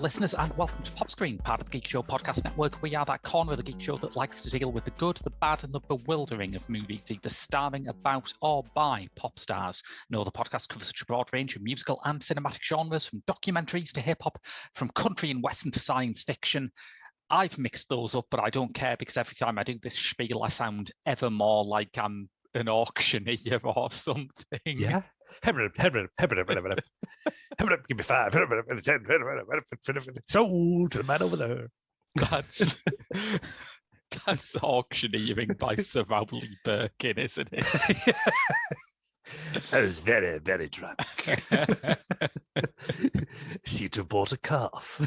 listeners, and welcome to Pop Screen, part of the Geek Show podcast network. We are that corner of the Geek Show that likes to deal with the good, the bad, and the bewildering of movies, either starring, about, or by pop stars. No, the podcast covers such a broad range of musical and cinematic genres, from documentaries to hip-hop, from country and western to science fiction. I've mixed those up, but I don't care, because every time I do this spiel, I sound ever more like I'm an auctioneer or something. Yeah. Give me 5. Sold to the man over there. That's auctioneering by Sir Rowley Birkin, isn't it? I was very, very drunk. Seem to have bought a calf.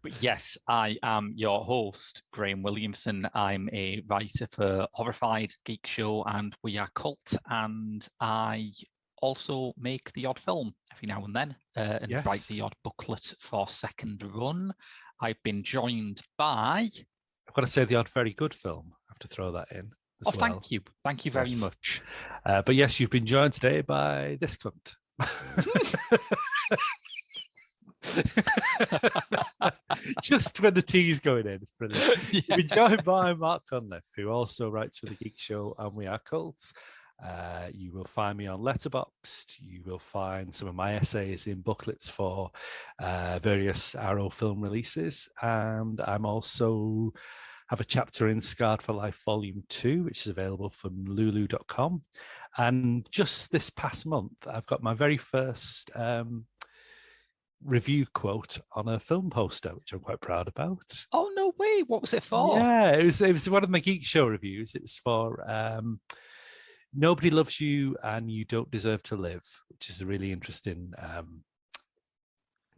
But yes, I am your host, Graham Williamson. I'm a writer for Horrified, Geek Show, and We Are Cult, and I also make the odd film every now and then, and write the odd booklet for Second Run. I've been joined by... I've got to say the odd very good film. I have to throw that in as well. Thank you. Thank you very much. But yes, you've been joined today by this cunt. Just when the tea's going in. Brilliant. Yeah. We're joined by Mark Cunliffe, who also writes for the Geek Show and We Are Cults. You will find me on Letterboxd. You will find some of my essays in booklets for various Arrow film releases, and I'm also have a chapter in Scarred for Life Volume 2, which is available from lulu.com. And just this past month, I've got my very first review quote on a film poster, which I'm quite proud about. Oh, no way. What was it for? Yeah, it was one of my Geek Show reviews. It's for Nobody Loves You and You Don't Deserve to Live, which is a really interesting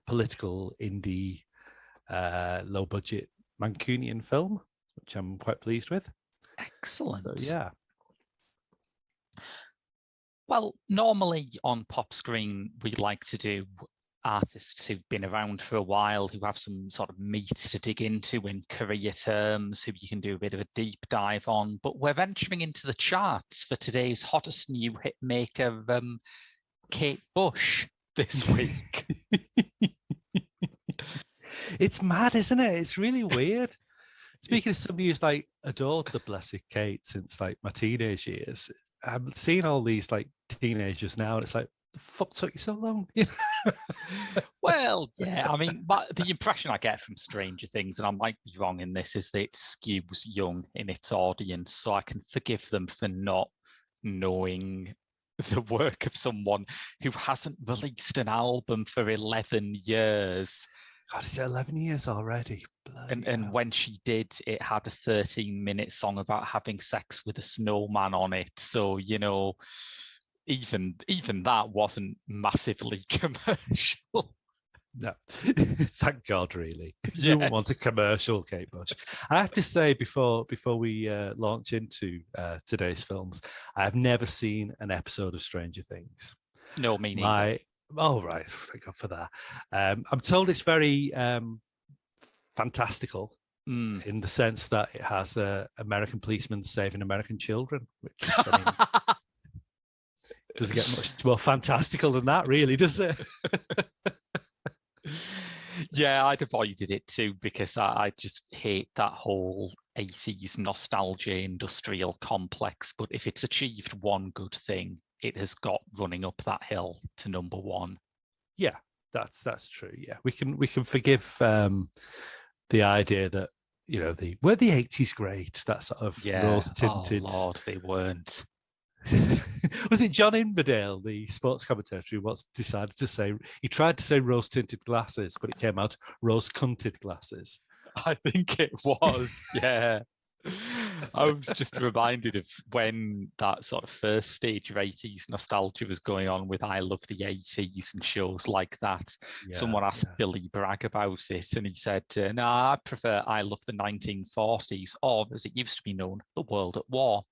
political indie low budget Mancunian film, which I'm quite pleased with. Excellent. So, yeah. Well, normally on Pop Screen, we like to do artists who've been around for a while, who have some sort of meat to dig into in career terms, who you can do a bit of a deep dive on. But we're venturing into the charts for today's hottest new hit maker, Kate Bush, this week. It's mad, isn't it? It's really weird. Speaking of somebody who's like adored the blessed Kate since like my teenage years, I'm seeing all these like teenagers now, and it's like, the fuck took you so long? Well, yeah, I mean, but the impression I get from Stranger Things, and I might be wrong in this, is that it skews young in its audience, so I can forgive them for not knowing the work of someone who hasn't released an album for 11 years. God, is it 11 years already? And when she did, it had a 13-minute song about having sex with a snowman on it. So, you know, even that wasn't massively commercial. No, thank God, really. Yes. You wouldn't want a commercial Kate Bush. I have to say, before we launch into today's films, I have never seen an episode of Stranger Things. No, me neither. Oh, right. Thank God for that. I'm told it's very fantastical in the sense that it has American policemen saving American children, which, I mean, doesn't get much more fantastical than that, really, does it? Yeah, I'd avoided it too, because I just hate that whole 80s nostalgia industrial complex. But if it's achieved one good thing, it has got running up that hill to number one. Yeah, that's true. Yeah, we can forgive the idea that, you know, were the 80s great? That sort of rose tinted. Oh Lord, they weren't. Was it John Inverdale, the sports commentator, who decided to say, he tried to say rose tinted glasses, but it came out rose cunted glasses? I think it was, yeah. I was just reminded of when that sort of first stage of 80s nostalgia was going on with I Love the 80s and shows like that. Yeah, someone asked Billy Bragg about it, and he said, no, I prefer I Love the 1940s, or as it used to be known, The World at War.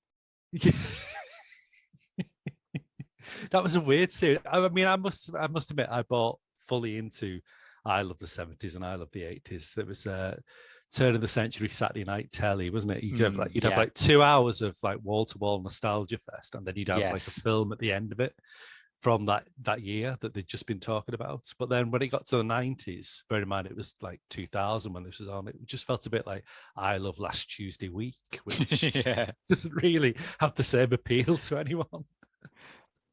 That was a weird series. I mean, I must admit, I bought fully into I Love the 70s and I Love the 80s. It was turn of the century Saturday night telly, wasn't it? You could have you'd have like 2 hours of like wall to wall nostalgia fest, and then you'd have like a film at the end of it. from that year that they'd just been talking about. But then when it got to the 90s, bear in mind it was like 2000 when this was on, it just felt a bit like I Love Last Tuesday Week, which doesn't really have the same appeal to anyone.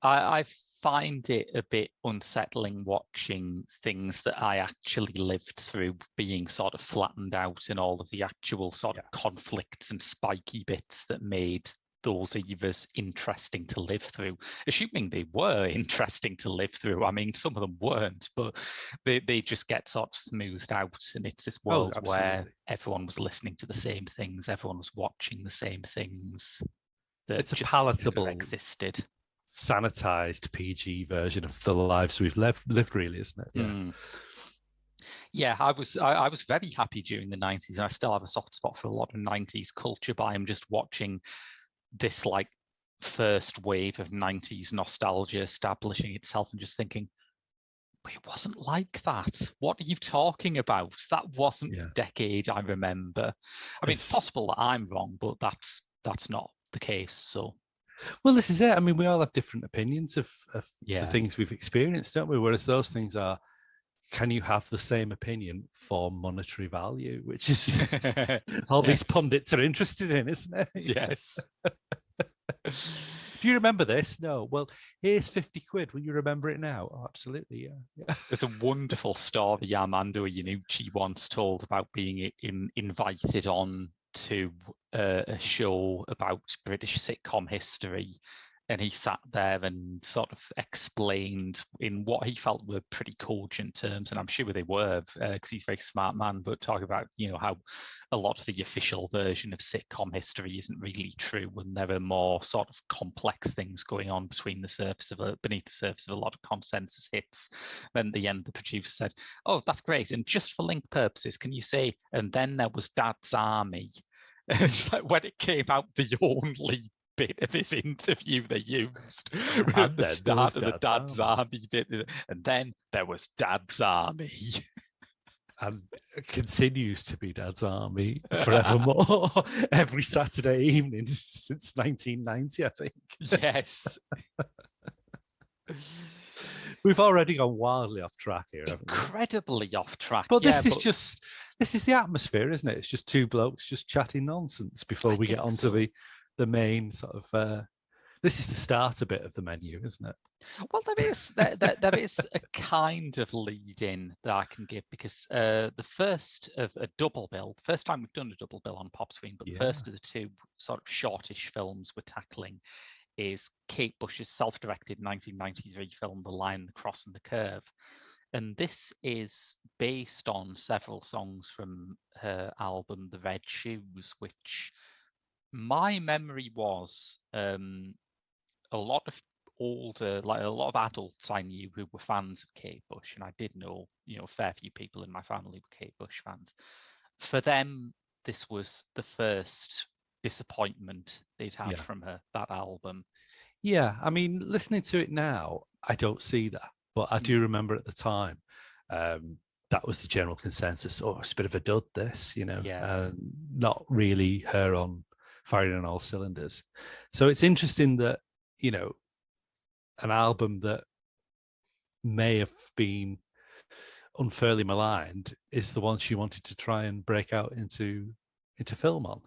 I find it a bit unsettling watching things that I actually lived through being sort of flattened out, and all of the actual sort of conflicts and spiky bits that made those eras interesting to live through, assuming they were interesting to live through. I mean, some of them weren't, but they just get sort of smoothed out, and it's this world where everyone was listening to the same things, everyone was watching the same things. It's a palatable, existed, sanitized PG version of the lives we've lived, really, isn't it? Yeah. Yeah, I was very happy during the 90s, and I still have a soft spot for a lot of 90s culture, but I'm just watching this like first wave of 90s nostalgia establishing itself and just thinking, but it wasn't like that. What are you talking about? That wasn't the decade I remember. I mean, it's possible that I'm wrong, but that's not the case. So, well, this is it. I mean, we all have different opinions of the things we've experienced, don't we? Whereas those things are, can you have the same opinion for monetary value, which is all these pundits are interested in, isn't it? Yes. Do you remember this? No. Well, here's 50 quid. Will you remember it now? Oh, absolutely, yeah. There's a wonderful story Armando Iannucci once told about being invited on to a show about British sitcom history. And he sat there and sort of explained in what he felt were pretty cogent terms, and I'm sure they were, because he's a very smart man, but talk about, how a lot of the official version of sitcom history isn't really true, and there are more sort of complex things going on beneath the surface of a lot of consensus hits. Then at the end, the producer said, "Oh, that's great. And just for link purposes, can you say, and then there was Dad's Army?" It's like when it came out, the only bit of his interview they used at the start of the Dad's Army bit, and then there was Dad's Army. And continues to be Dad's Army forevermore. Every Saturday evening since 1990, I think. Yes. We've already gone wildly off track here, haven't we? Incredibly off track. But this is the atmosphere, isn't it? It's just two blokes just chatting nonsense before we get onto the main sort of this is the starter bit of the menu, isn't it? Well, there is a kind of lead in that I can give, because the first of a double bill, first time we've done a double bill on Pop Screen, but the first of the two sort of shortish films we're tackling is Kate Bush's self-directed 1993 film, The Line, the Cross and the Curve. And this is based on several songs from her album, The Red Shoes, which my memory was a lot of older, like a lot of adults I knew who were fans of Kate Bush, and I did know, a fair few people in my family were Kate Bush fans. For them, this was the first disappointment they'd had from her, that album. Yeah, I mean, listening to it now, I don't see that, but I do remember at the time, that was the general consensus. Oh, it's a bit of a dud, this, not really her on firing on all cylinders. So it's interesting that, an album that may have been unfairly maligned is the one she wanted to try and break out into film on.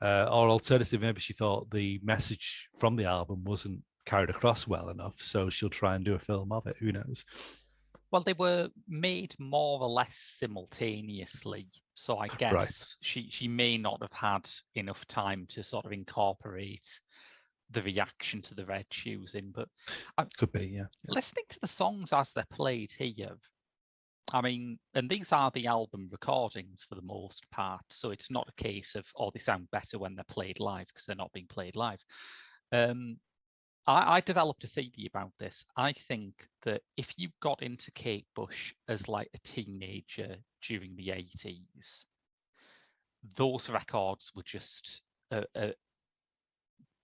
Or alternatively, maybe she thought the message from the album wasn't carried across well enough, so she'll try and do a film of it. Who knows? Well, they were made more or less simultaneously, so I guess she may not have had enough time to sort of incorporate the reaction to the Red Shoes in. But could be, yeah. Listening to the songs as they're played here, I mean, and these are the album recordings for the most part, so it's not a case of, they sound better when they're played live, because they're not being played live. I developed a theory about this. I think that if you got into Kate Bush as like a teenager during the 80s, those records were just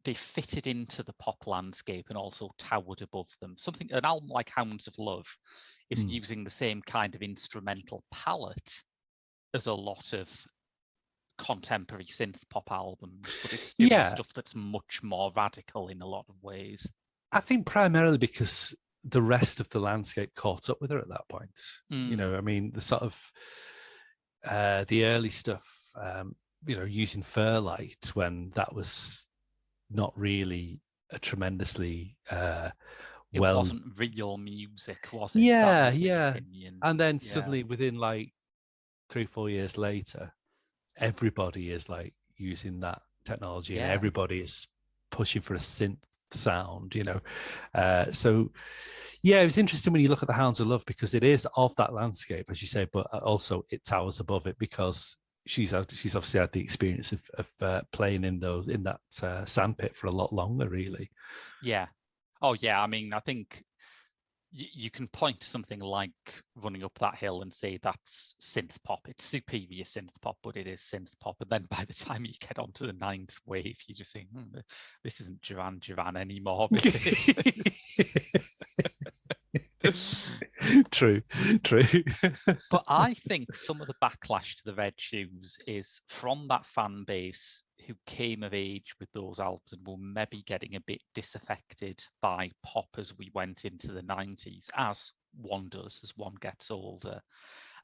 they fitted into the pop landscape and also towered above them. An album like Hounds of Love is using the same kind of instrumental palette as a lot of contemporary synth pop albums, but it's doing stuff that's much more radical in a lot of ways. I think primarily because the rest of the landscape caught up with her at that point. You know, I mean, the sort of the early stuff, you know, using Fairlight when that was not really a tremendously it wasn't real music, was it? Yeah, that was the yeah. opinion. And then suddenly within like 3-4 years later, everybody is like using that technology and everybody is pushing for a synth sound, you know. So yeah, it was interesting when you look at the Hounds of Love because it is of that landscape, as you say, but also it towers above it because she's obviously had the experience of playing in that sandpit for a lot longer, really. Yeah. Oh yeah. I mean, I think you can point to something like Running Up That Hill and say that's synth pop. It's superior synth pop, but it is synth pop. And then by the time you get onto the ninth wave, you just think, this isn't Duran Duran anymore. True. But I think some of the backlash to the Red Shoes is from that fan base who came of age with those albums and were maybe getting a bit disaffected by pop as we went into the 90s, as one does as one gets older.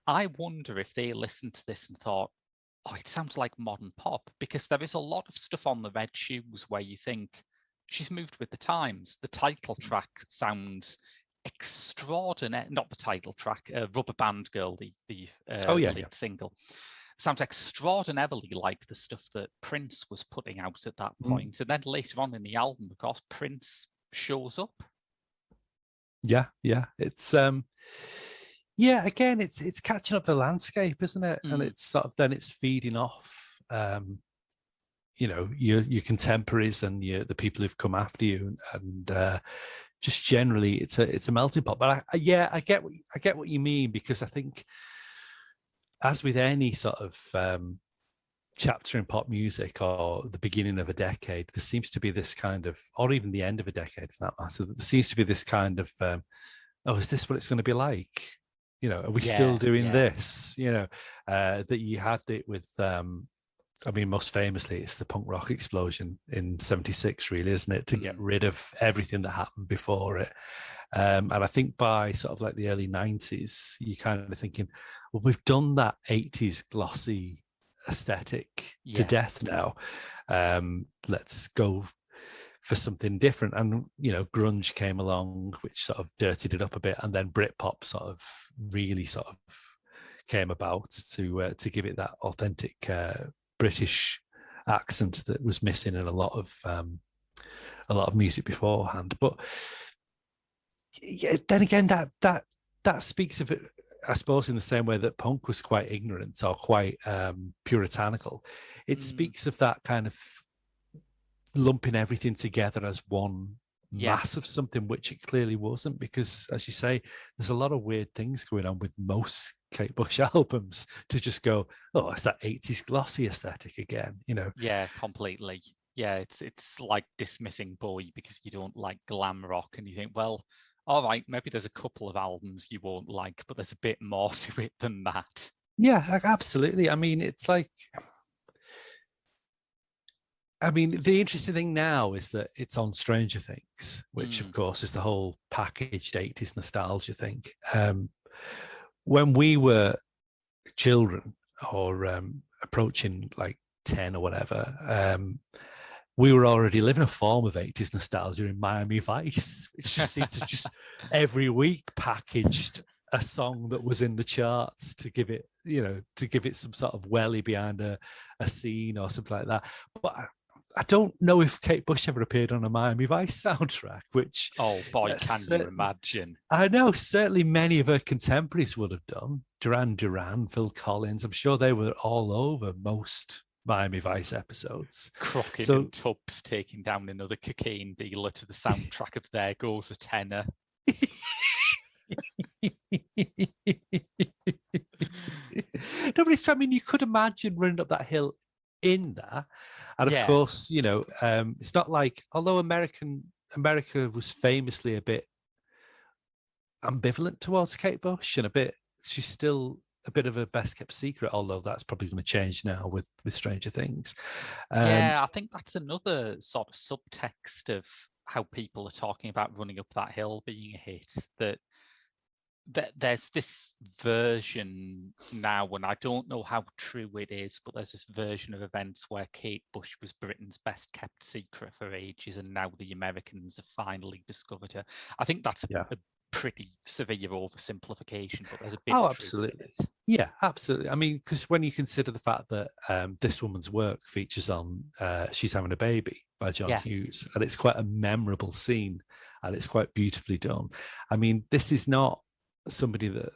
I wonder if they listened to this and thought, oh, it sounds like modern pop, because there is a lot of stuff on the Red Shoes where you think she's moved with the times. The title track sounds extraordinary, not the title track, Rubber Band Girl, the lead single, sounds extraordinarily like the stuff that Prince was putting out at that point. And then later on in the album, of course, Prince shows up. Yeah. It's yeah, again, it's catching up the landscape, isn't it? And it's sort of then it's feeding off you know, your contemporaries and the people who've come after you, and just generally it's a melting pot. But I get what you mean, because I think, as with any sort of chapter in pop music or the beginning of a decade, there seems to be this kind of, or even the end of a decade for that matter, there seems to be this kind of oh, is this what it's going to be like? You know, are we still doing this? You know, that you had it with I mean, most famously, it's the punk rock explosion in '76, really, isn't it? To get rid of everything that happened before it. And I think by sort of like the early '90s, you're kind of thinking, well, we've done that '80s glossy aesthetic to death now. Let's go for something different. And, you know, grunge came along, which sort of dirtied it up a bit. And then Britpop sort of really sort of came about to give it that authentic British accent that was missing in a lot of music beforehand. But yeah, then again, that speaks of it, I suppose, in the same way that punk was quite ignorant or quite puritanical. It speaks of that kind of lumping everything together as one mass of something, which it clearly wasn't, because, as you say, there's a lot of weird things going on with most Kate Bush albums to just go, oh, it's that 80s glossy aesthetic again, you know. Yeah, completely. Yeah, it's like dismissing Bowie because you don't like glam rock, and you think, well, all right, maybe there's a couple of albums you won't like, but there's a bit more to it than that. Yeah, absolutely. I mean, it's like, I mean, the interesting thing now is that it's on Stranger Things, which of course is the whole packaged 80s nostalgia thing. When we were children, or approaching like 10 or whatever, we were already living a form of 80s nostalgia in Miami Vice, which just seemed to just every week packaged a song that was in the charts to give it, you know, to give it some sort of welly behind a scene or something like that. But I don't know if Kate Bush ever appeared on a Miami Vice soundtrack, which... Oh boy, can you imagine? I know certainly many of her contemporaries would have done. Duran Duran, Phil Collins, I'm sure they were all over most Miami Vice episodes. Crockett and Tubbs taking down another cocaine dealer to the soundtrack of There Goes a Tenor. Nobody's trying. I mean, you could imagine running up that hill in that. And of course, you know, it's not like, although America was famously a bit ambivalent towards Kate Bush and she's still a bit of a best kept secret, although that's probably going to change now with Stranger Things. Yeah, I think that's another sort of subtext of how people are talking about Running Up That Hill being a hit, that there's this version now, and I don't know how true it is, but there's this version of events where Kate Bush was Britain's best kept secret for ages, and now the Americans have finally discovered her. I think that's Yeah. a pretty severe oversimplification, but there's a bit Oh, of truth in absolutely. it. Yeah, absolutely. I mean, because when you consider the fact that this woman's work features on She's Having a Baby by John Yeah. Hughes, and it's quite a memorable scene, and it's quite beautifully done. I mean, this is not somebody that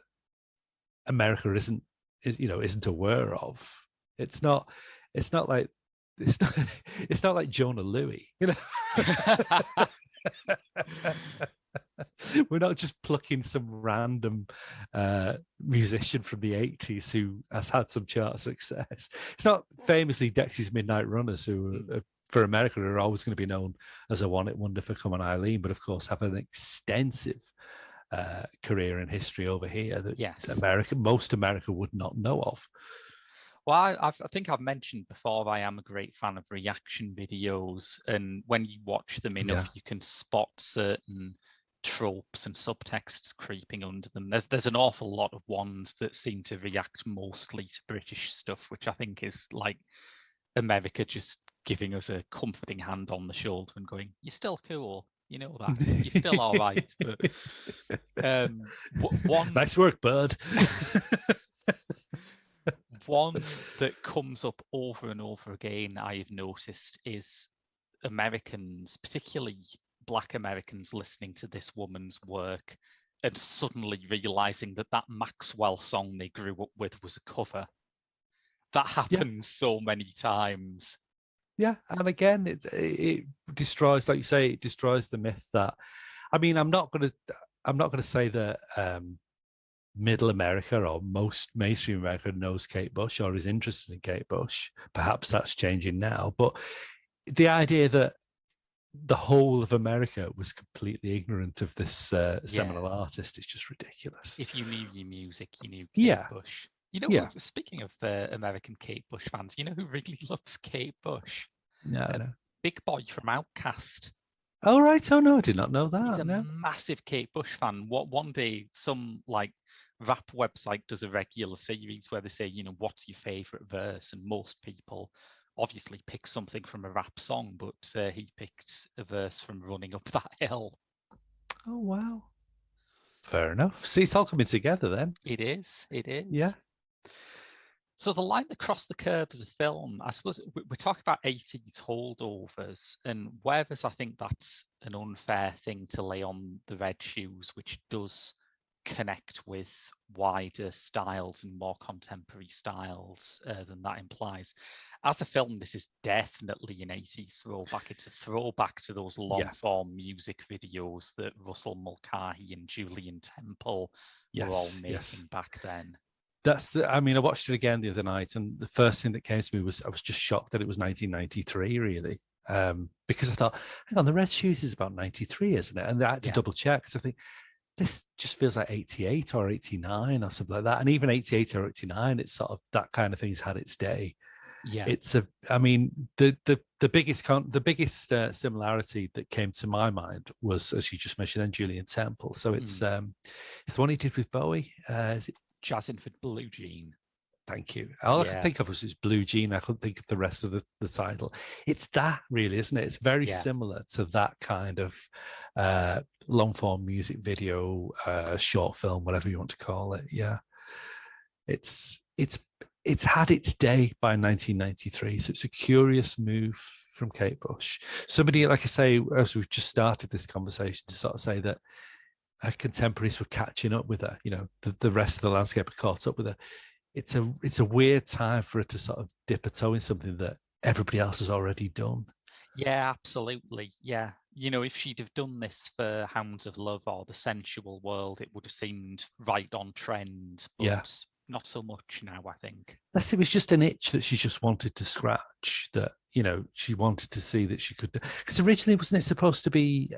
America isn't aware of. It's not like it's not it's not like Jonah Louie, We're not just plucking some random musician from the 80s who has had some chart success. It's not famously Dexy's Midnight Runners, who for America are always going to be known as a one-hit wonder for Come On Eileen, but of course have an extensive career and history over here that most America would not know of. Well, I think I've mentioned before, I am a great fan of reaction videos, and when you watch them enough, you can spot certain tropes and subtexts creeping under them. There's an awful lot of ones that seem to react mostly to British stuff, which I think is like America just giving us a comforting hand on the shoulder and going, "You're still cool, you know that. You're still all right." But one nice work, bud. One that comes up over and over again, I've noticed, is Americans, particularly Black Americans, listening to this woman's work and suddenly realizing that that Maxwell song they grew up with was a cover. That happens so many times. Yeah, and again, it destroys, like you say, it destroys the myth that. I mean, I'm not going to say that Middle America or most mainstream America knows Kate Bush or is interested in Kate Bush. Perhaps that's changing now, but the idea that the whole of America was completely ignorant of this seminal artist is just ridiculous. If you knew your music, you knew Kate Bush. You know, speaking of American Kate Bush fans, you know who really loves Kate Bush? No. Big Boy from Outkast. Oh, right. Oh, no, I did not know that. He's a massive Kate Bush fan. One day, some like rap website does a regular series where they say, you know, what's your favorite verse? And most people obviously pick something from a rap song, but he picked a verse from Running Up That Hill. Oh, wow. Fair enough. See, it's all coming together then. It is. Yeah. So The Line That Crossed the Curb as a film, I suppose we're talking about 80s holdovers, and whereas I think that's an unfair thing to lay on the Red Shoes, which does connect with wider styles and more contemporary styles than that implies. As a film, this is definitely an 80s throwback. It's a throwback to those long-form music videos that Russell Mulcahy and Julian Temple were all making back then. I mean, I watched it again the other night, and the first thing that came to me was I was just shocked that it was 1993, really. Because I thought, hang on, the Red Shoes is about 93, isn't it? And I had to double check because I think this just feels like 88 or 89 or something like that. And even 88 or 89, it's sort of that kind of thing's had its day. Yeah. I mean, the biggest similarity that came to my mind was, as you just mentioned, then Julian Temple. So it's the one he did with Bowie. Is it Jazzin' for Blue Jean? Thank you. All I could think of was Blue Jean. I couldn't think of the rest of the title. It's that, really, isn't it? It's very similar to that kind of long form music video, short film, whatever you want to call it. Yeah, it's had its day by 1993. So it's a curious move from Kate Bush. Somebody, like I say, as we've just started this conversation, to sort of say that her contemporaries were catching up with her. You know, the rest of the landscape had caught up with her. It's a weird time for her to sort of dip a toe in something that everybody else has already done. Yeah, absolutely. Yeah. You know, if she'd have done this for Hounds of Love or The Sensual World, it would have seemed right on trend, but not so much now, I think. It was just an itch that she just wanted to scratch, that, you know, she wanted to see that she could do. Because originally, wasn't it supposed to be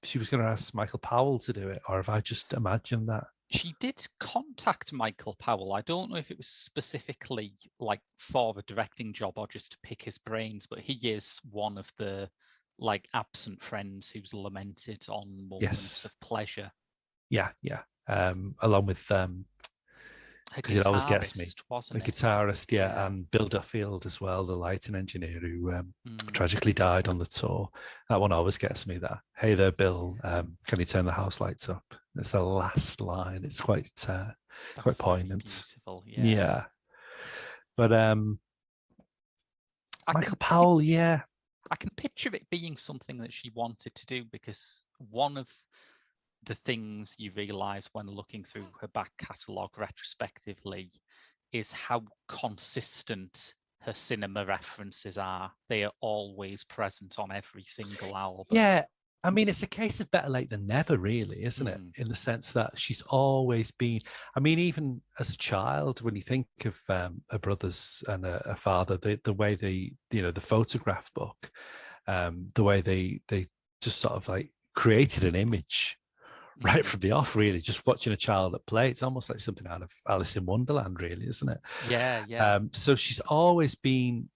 she was going to ask Michael Powell to do it, or have I just imagined that? She did contact Michael Powell. I don't know if it was specifically like for the directing job or just to pick his brains, but he is one of the like absent friends who's lamented on moments Yes. of pleasure. Yeah. Along with Her because it always gets me. guitarist, wasn't The it? guitarist, yeah, and Bill Duffield as well, the lighting engineer who tragically died on the tour. That one always gets me. That, hey there, Bill, can you turn the house lights up? It's the last line. It's quite poignant. Beautiful, Yeah. But Michael can Powell, yeah. I can picture it being something that she wanted to do, because one of the things you realize when looking through her back catalogue retrospectively is how consistent her cinema references are. They are always present on every single album. Yeah. I mean, it's a case of better late than never, really, isn't it? In the sense that she's always been, I mean, even as a child, when you think of her brothers and a father, the way they, the photograph book, the way they just sort of like created an image right from the off, really, just watching a child at play. It's almost like something out of Alice in Wonderland, really, isn't it? Yeah. So she's always been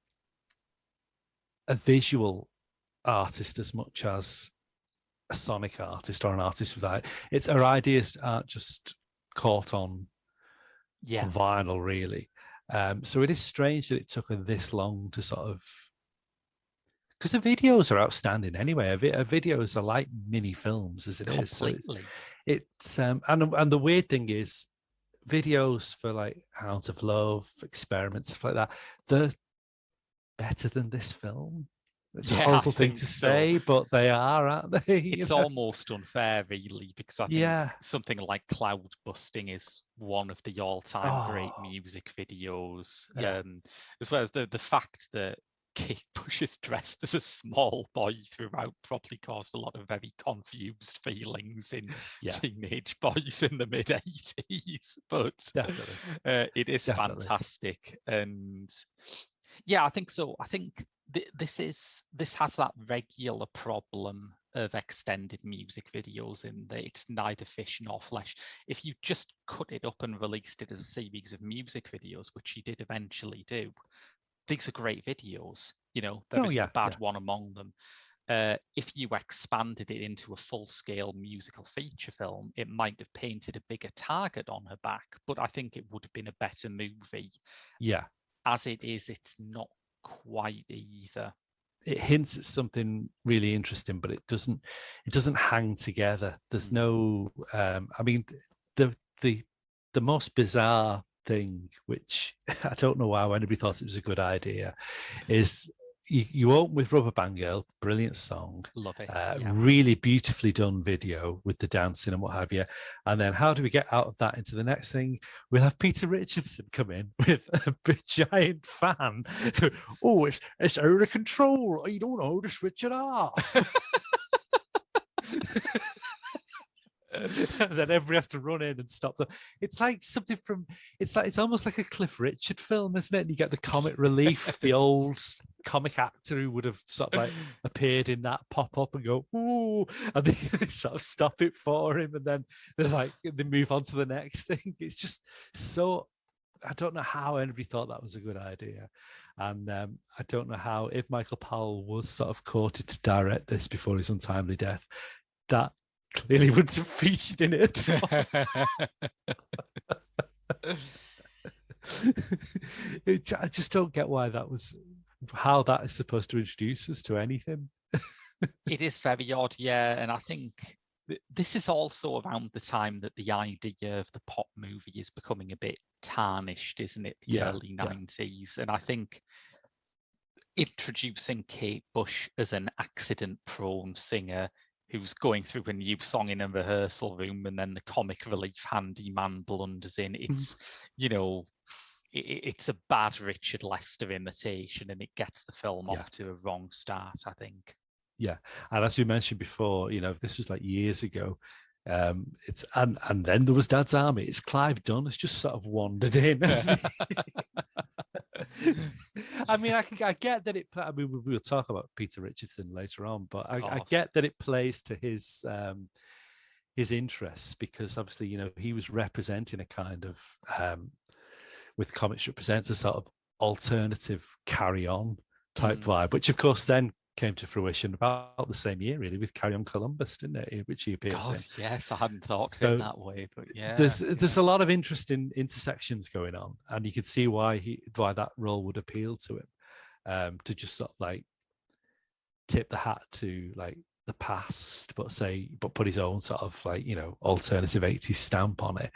a visual artist as much as a sonic artist or an artist without. It's her ideas aren't just caught on vinyl, really. So it is strange that it took her this long to sort of, because the videos are outstanding anyway. Her videos are like mini films as it is. So it's and the weird thing is, videos for like Hounds of Love, Experiments, stuff like that, they're better than this film. It's a horrible thing to say, but they are, aren't they? It's almost unfair, really, because I think something like Cloud Busting is one of the all-time great music videos. As well as the fact that Kate Bush is dressed as a small boy throughout probably caused a lot of very confused feelings in teenage boys in the mid-80s. But it is fantastic. And yeah, I think so. I think this has that regular problem of extended music videos in that it's neither fish nor flesh. If you just cut it up and released it as a series of music videos, which she did eventually do, these are great videos. There isn't a bad one among them. If you expanded it into a full-scale musical feature film, it might have painted a bigger target on her back, but I think it would have been a better movie. Yeah. As it is, it's not quite either. It hints at something really interesting, but it doesn't hang together. There's no I mean, the most bizarre thing, which I don't know why anybody thought it was a good idea, is you open with Rubber Band Girl, brilliant song, love it, really beautifully done video with the dancing and what have you, and then how do we get out of that into the next thing? We'll have Peter Richardson come in with a big giant fan. Oh, it's out of control. You don't know how to switch it off. And then everybody has to run in and stop them. It's like something from, it's almost like a Cliff Richard film, isn't it? And you get the comic relief, the old comic actor who would have sort of like appeared in that pop up and go, ooh, and they sort of stop it for him. And then they move on to the next thing. It's just so, I don't know how anybody thought that was a good idea. And I don't know how, if Michael Powell was sort of courted to direct this before his untimely death, that clearly wouldn't have featured in it at all. I just don't get why how that is supposed to introduce us to anything. It is very odd, yeah. And I think this is also around the time that the idea of the pop movie is becoming a bit tarnished, isn't it? The early 90s. And I think introducing Kate Bush as an accident-prone singer who's going through a new song in a rehearsal room, and then the comic relief handyman blunders in. It's, it's a bad Richard Lester imitation, and it gets the film off to a wrong start, I think. Yeah, and as we mentioned before, if this was like years ago, it's and then there was Dad's Army. It's Clive Dunn has just sort of wandered in, hasn't he? I mean, I get that we'll talk about Peter Richardson later on, but I get that it plays to his interests, because obviously, he was representing a kind of, with Comic Strip Presents, a sort of alternative carry-on type vibe, which of course then came to fruition about the same year, really, with Carry On Columbus, didn't it? Which he appears God, in. yes, I hadn't thought of it So that way, but there's a lot of interesting intersections going on, and you could see why that role would appeal to him, to just sort of like tip the hat to like the past, but put his own sort of like, you know, alternative 80s stamp on it.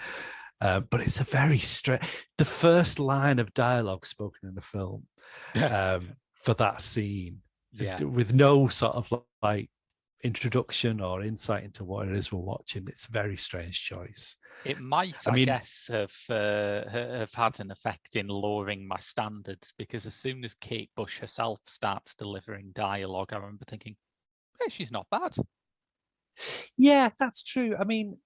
But it's a very straight. The first line of dialogue spoken in the film for that scene, with no sort of like introduction or insight into what it is we're watching, it's a very strange choice. It might, I guess, have had an effect in lowering my standards, because as soon as Kate Bush herself starts delivering dialogue, I remember thinking, hey, she's not bad. Yeah, that's true. I mean,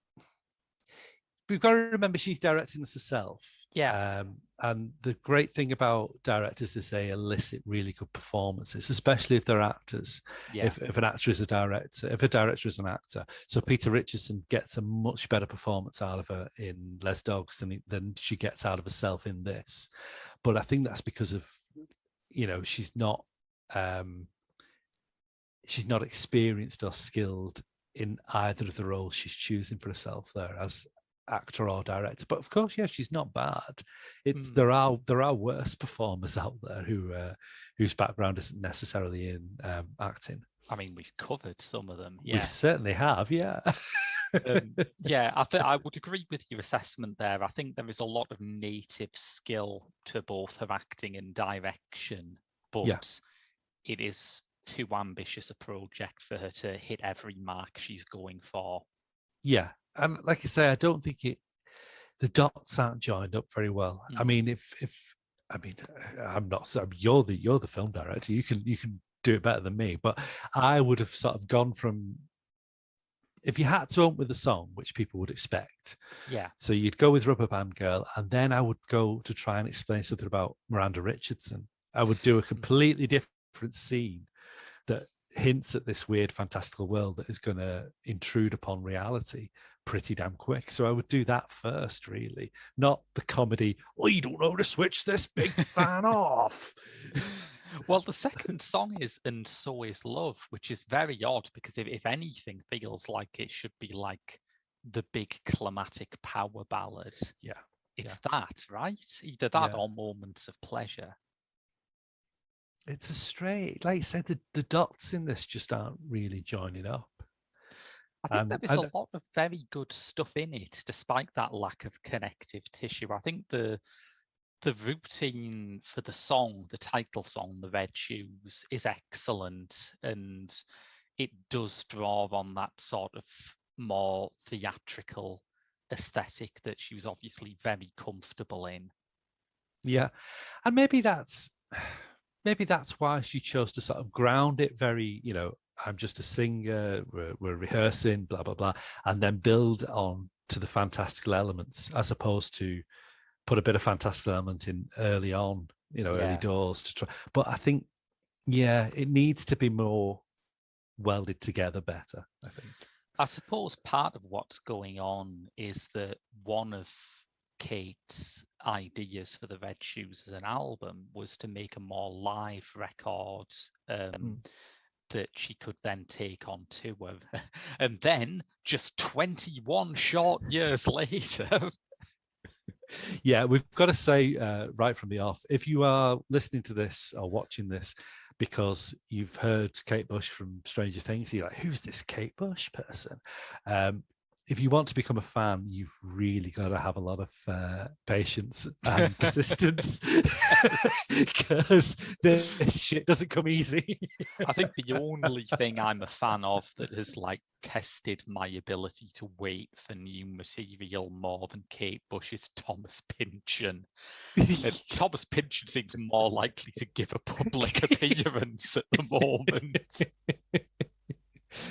we've got to remember she's directing this herself. Yeah. And the great thing about directors is they elicit really good performances, especially if they're actors. Yeah. If an actor is a director, if a director is an actor. So Peter Richardson gets a much better performance out of her in Les Dogs than she gets out of herself in this. But I think that's because of, you know, she's not experienced or skilled in either of the roles she's choosing for herself there as actor or director. But of course, yeah, she's not bad. There are worse performers out there whose background isn't necessarily in acting. I mean, we've covered some of them. We certainly have, yeah. I would agree with your assessment there. I think there is a lot of native skill to both her acting and direction, but it is too ambitious a project for her to hit every mark she's going for. Yeah, and like I say, I don't think the dots aren't joined up very well. I mean, I'm not. You're the film director. You can do it better than me. But I would have sort of gone from, if you had to open with a song, which people would expect. Yeah. So you'd go with Rubber Band Girl, and then I would go to try and explain something about Miranda Richardson. I would do a completely different scene that hints at this weird fantastical world that is going to intrude upon reality pretty damn quick. So I would do that first, really, not the comedy, oh, you don't know how to switch this big fan off. Well, the second song is And So Is Love, which is very odd, because if anything feels like it should be like the big climatic power ballad. Yeah. It's that, right? Either that or Moments of Pleasure. It's a straight, like you said, the dots in this just aren't really joining up. I think there is a lot of very good stuff in it, despite that lack of connective tissue. I think the routine for the song, the title song, The Red Shoes, is excellent, and it does draw on that sort of more theatrical aesthetic that she was obviously very comfortable in. Yeah, and maybe that's why she chose to sort of ground it very, you know, I'm just a singer, we're rehearsing, blah, blah, blah, and then build on to the fantastical elements, as opposed to put a bit of fantastical element in early on, you know, early doors to try. But I think, it needs to be more welded together better, I think. I suppose part of what's going on is that one of Kate's ideas for the Red Shoes as an album was to make a more live record that she could then take on tour. And then just 21 short years later. Yeah, we've got to say right from the off, if you are listening to this or watching this because you've heard Kate Bush from Stranger Things, you're like, who's this Kate Bush person? If you want to become a fan, you've really got to have a lot of patience and persistence, because this shit doesn't come easy. I think the only thing I'm a fan of that has like tested my ability to wait for new material more than Kate Bush is Thomas Pynchon. Thomas Pynchon seems more likely to give a public appearance at the moment.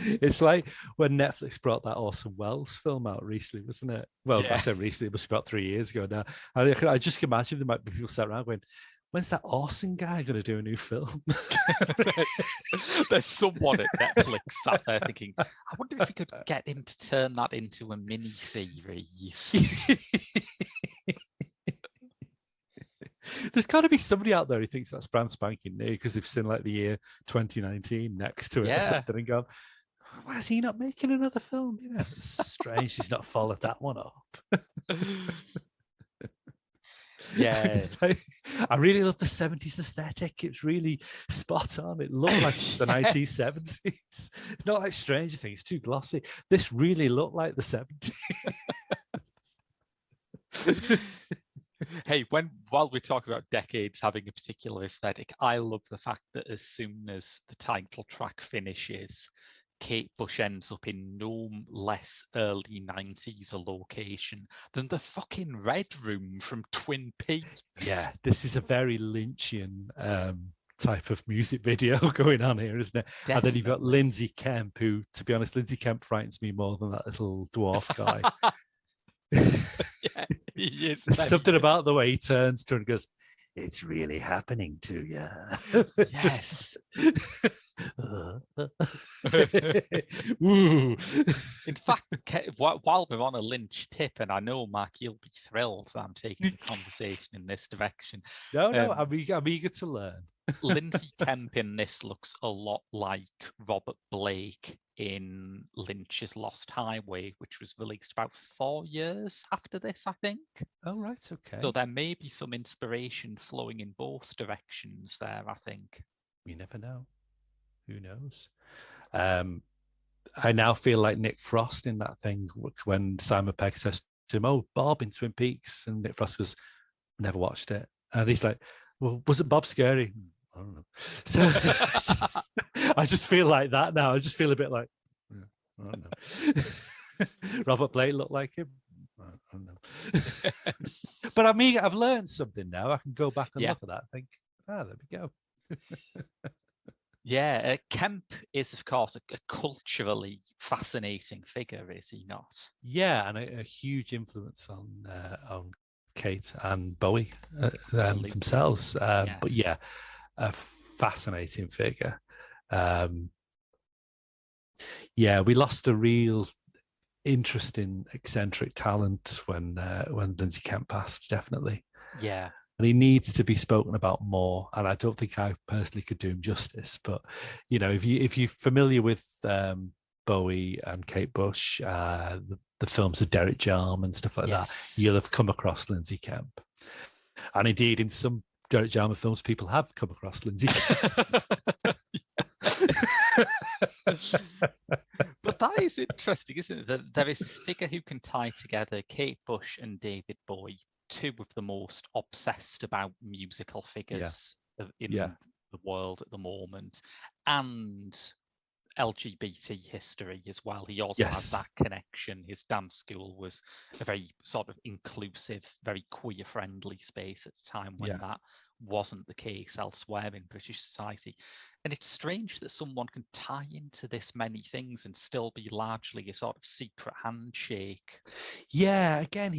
It's like when Netflix brought that Orson Welles film out recently, wasn't it? Well, I said recently, it was about 3 years ago now. I just imagine there might be people sat around going, when's that Orson guy going to do a new film? There's someone at Netflix sat there thinking, I wonder if we could get him to turn that into a mini-series. There's got to be somebody out there who thinks that's brand spanking new because they've seen like the year 2019 next to it or something and gone, why is he not making another film? You know, it's strange he's not followed that one up. Yeah. Like, I really love the 70s aesthetic. It's really spot on. It looked like it's the 1970s. Not like Stranger Things, it's too glossy. This really looked like the 70s. Hey, while we talk about decades having a particular aesthetic, I love the fact that as soon as the title track finishes, Kate Bush ends up in no less early 90s a location than the fucking Red Room from Twin Peaks. Yeah, this is a very Lynchian type of music video going on here, isn't it? Definitely. And then you've got Lindsay Kemp, who, to be honest, Lindsay Kemp frightens me more than that little dwarf guy. Yeah, he is. There's something about the way he turns to her and goes, it's really happening to you. Yes. In fact, while we're on a Lynch tip, and I know, Mark, you'll be thrilled that I'm taking the conversation in this direction. No, I'm eager to learn. Lindsay Kemp in this looks a lot like Robert Blake in Lynch's Lost Highway, which was released about 4 years after this, I think. Oh, right, okay. So there may be some inspiration flowing in both directions there, I think. You never know. Who knows? I now feel like Nick Frost in that thing when Simon Pegg says to him, "Oh, Bob in Twin Peaks," and Nick Frost goes, "Never watched it," and he's like, "Well, was it Bob scary?" I don't know. So I just feel like that now. I just feel a bit like, I don't know. Robert Blake looked like him. I don't know. But I mean, I've learned something now. I can go back and look at that and think, there we go. Yeah, Kemp is, of course, a culturally fascinating figure, is he not? Yeah, and a huge influence on Kate and Bowie themselves. Yes. But yeah, a fascinating figure. Yeah, we lost a real interesting, eccentric talent when Lindsay Kemp passed, definitely. Yeah. And he needs to be spoken about more. And I don't think I personally could do him justice. But, you know, if you're familiar with Bowie and Kate Bush, the films of Derek Jarman and stuff like that, you'll have come across Lindsay Kemp. And indeed, in some Derek Jarman films, people have come across Lindsay Kemp. But that is interesting, isn't it? That there is a figure who can tie together Kate Bush and David Bowie, two of the most obsessed about musical figures in the world at the moment, and LGBT history as well. He also has that connection. His dance school was a very sort of inclusive, very queer-friendly space at the time when that wasn't the case elsewhere in British society. And it's strange that someone can tie into this many things and still be largely a sort of secret handshake. Yeah, again,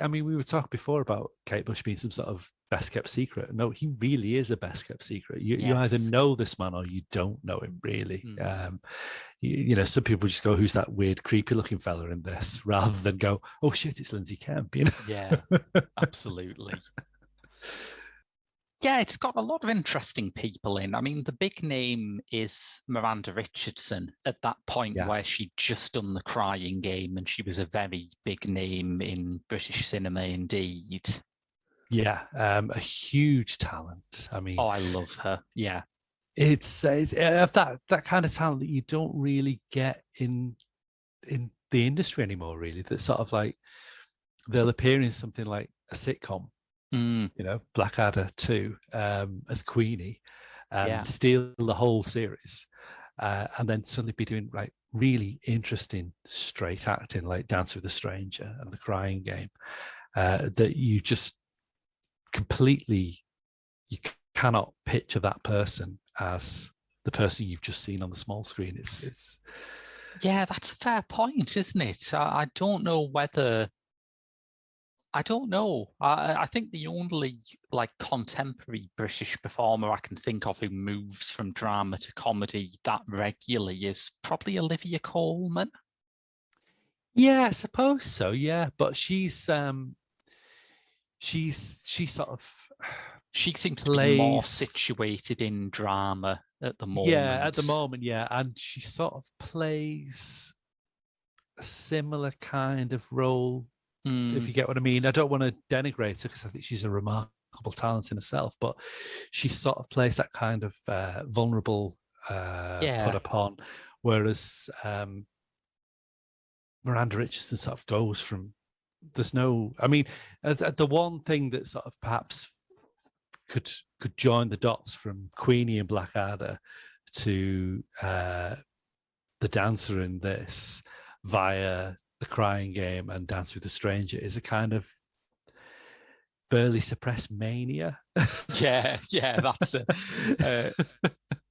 I mean, we were talking before about Kate Bush being some sort of best kept secret. No, he really is a best kept secret. You either know this man or you don't know him, really. You know, some people just go, "Who's that weird, creepy looking fella in this?" rather than go, "Oh shit, it's Lindsay Kemp." You know? Yeah, absolutely. Yeah, it's got a lot of interesting people in. I mean, the big name is Miranda Richardson at that point where she'd just done The Crying Game, and she was a very big name in British cinema indeed. Yeah, a huge talent. I mean, I love her. Yeah, it's that kind of talent that you don't really get in the industry anymore. Really, that sort of like they'll appear in something like a sitcom. You know, Blackadder 2 as Queenie and steal the whole series and then suddenly be doing like really interesting straight acting like Dance with a Stranger and The Crying Game that you just completely, you cannot picture that person as the person you've just seen on the small screen. It's yeah, that's a fair point, isn't it? I don't know whether I don't know. I think the only like contemporary British performer I can think of who moves from drama to comedy that regularly is probably Olivia Colman. Yeah, I suppose so. Yeah, but she's she sort of She seems to be more plays. situated in drama at the moment. Yeah, at the moment, yeah, and she sort of plays a similar kind of role, if you get what I mean. I don't want to denigrate her because I think she's a remarkable talent in herself, but she sort of plays that kind of vulnerable, put upon, whereas Miranda Richardson sort of goes from, there's no, I mean, the one thing that sort of perhaps could join the dots from Queenie and Blackadder to the dancer in this via The Crying Game and Dance with a Stranger is a kind of burly suppressed mania. Yeah, that's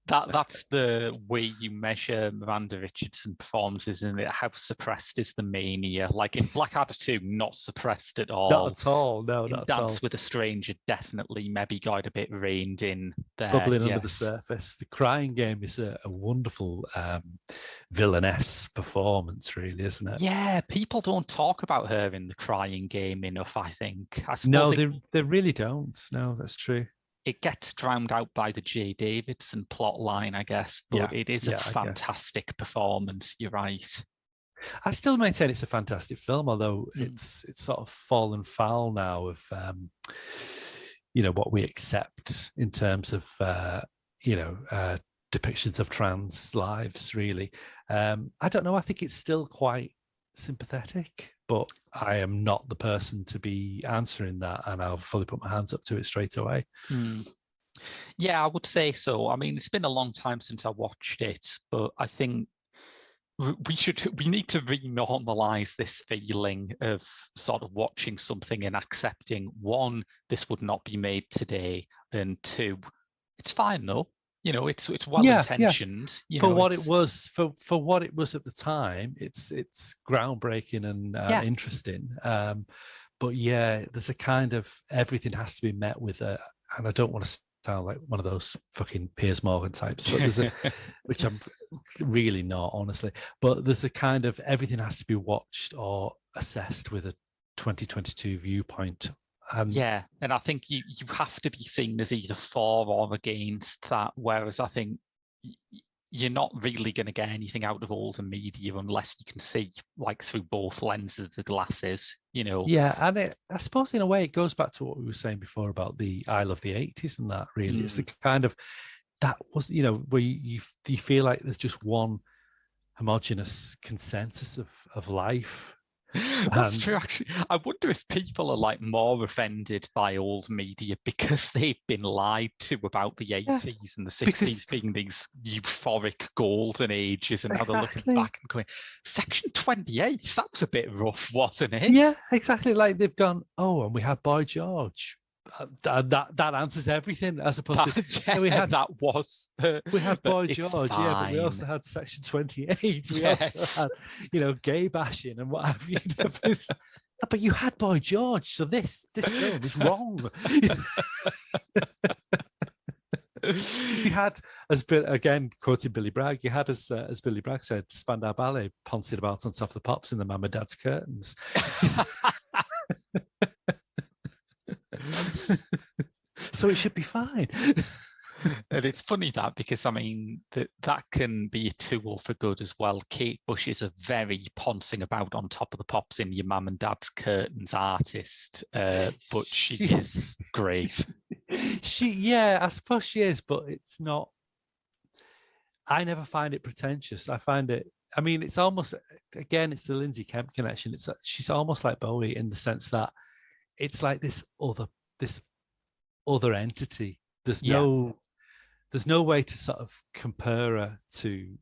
that's the way you measure Miranda Richardson performances, isn't it? How suppressed is the mania? Like in Blackadder 2, not suppressed at all. Not at all. No, in not Dance at all. with a Stranger, definitely maybe got a bit reined in there. Bubbling under the surface. The Crying Game is a wonderful villainess performance, really, isn't it? Yeah, people don't talk about her in The Crying Game enough, I think. I suppose they really don't. No, that's true. It gets drowned out by the J. Davidson plot line, I guess, but it is a fantastic performance. You're right. I still maintain it's a fantastic film, although it's sort of fallen foul now of what we accept in terms of depictions of trans lives. Really, I don't know. I think it's still quite sympathetic, but I am not the person to be answering that, and I'll fully put my hands up to it straight away. Yeah, I would say so. I mean, it's been a long time since I watched it, but I think we need to renormalize this feeling of sort of watching something and accepting, one, this would not be made today, and two, it's fine though. It's well intentioned. For what it was at the time, it's groundbreaking and interesting. But yeah, there's a kind of everything has to be met with a, and I don't want to sound like one of those fucking Piers Morgan types, but there's a, which I'm really not, honestly. But there's a kind of everything has to be watched or assessed with a 2022 viewpoint. And I think you have to be seen as either for or against that, whereas I think you're not really going to get anything out of older media unless you can see like through both lenses of the glasses, Yeah, and I suppose in a way it goes back to what we were saying before about the I Love the 80s and that really. It's the kind of, that was, where you feel like there's just one homogenous consensus of life. That's true, actually. I wonder if people are like more offended by old media because they've been lied to about the 80s and the 60s being these euphoric golden ages, and now they're looking back and going, Section 28, that was a bit rough, wasn't it? Yeah, exactly. Like they've gone, oh, and we had Boy George. That answers everything, as opposed to we had Boy George, but we also had Section 28. We also had gay bashing and what have you. But you had Boy George, so this film is wrong. You had, again quoting Billy Bragg, you had as Billy Bragg said, Spandau Ballet pouncing about on top of the pops in the Mum and Dad's curtains. So it should be fine. And it's funny that, because I mean that can be a tool for good as well. Kate Bush is a very pouncing about on top of the pops in your Mum and Dad's curtains artist, but she is great. I suppose she is, but it's not. I never find it pretentious. I find it. I mean, it's almost, again, it's the Lindsay Kemp connection. She's almost like Bowie in the sense that it's like this other entity. There's no way to sort of compare her to.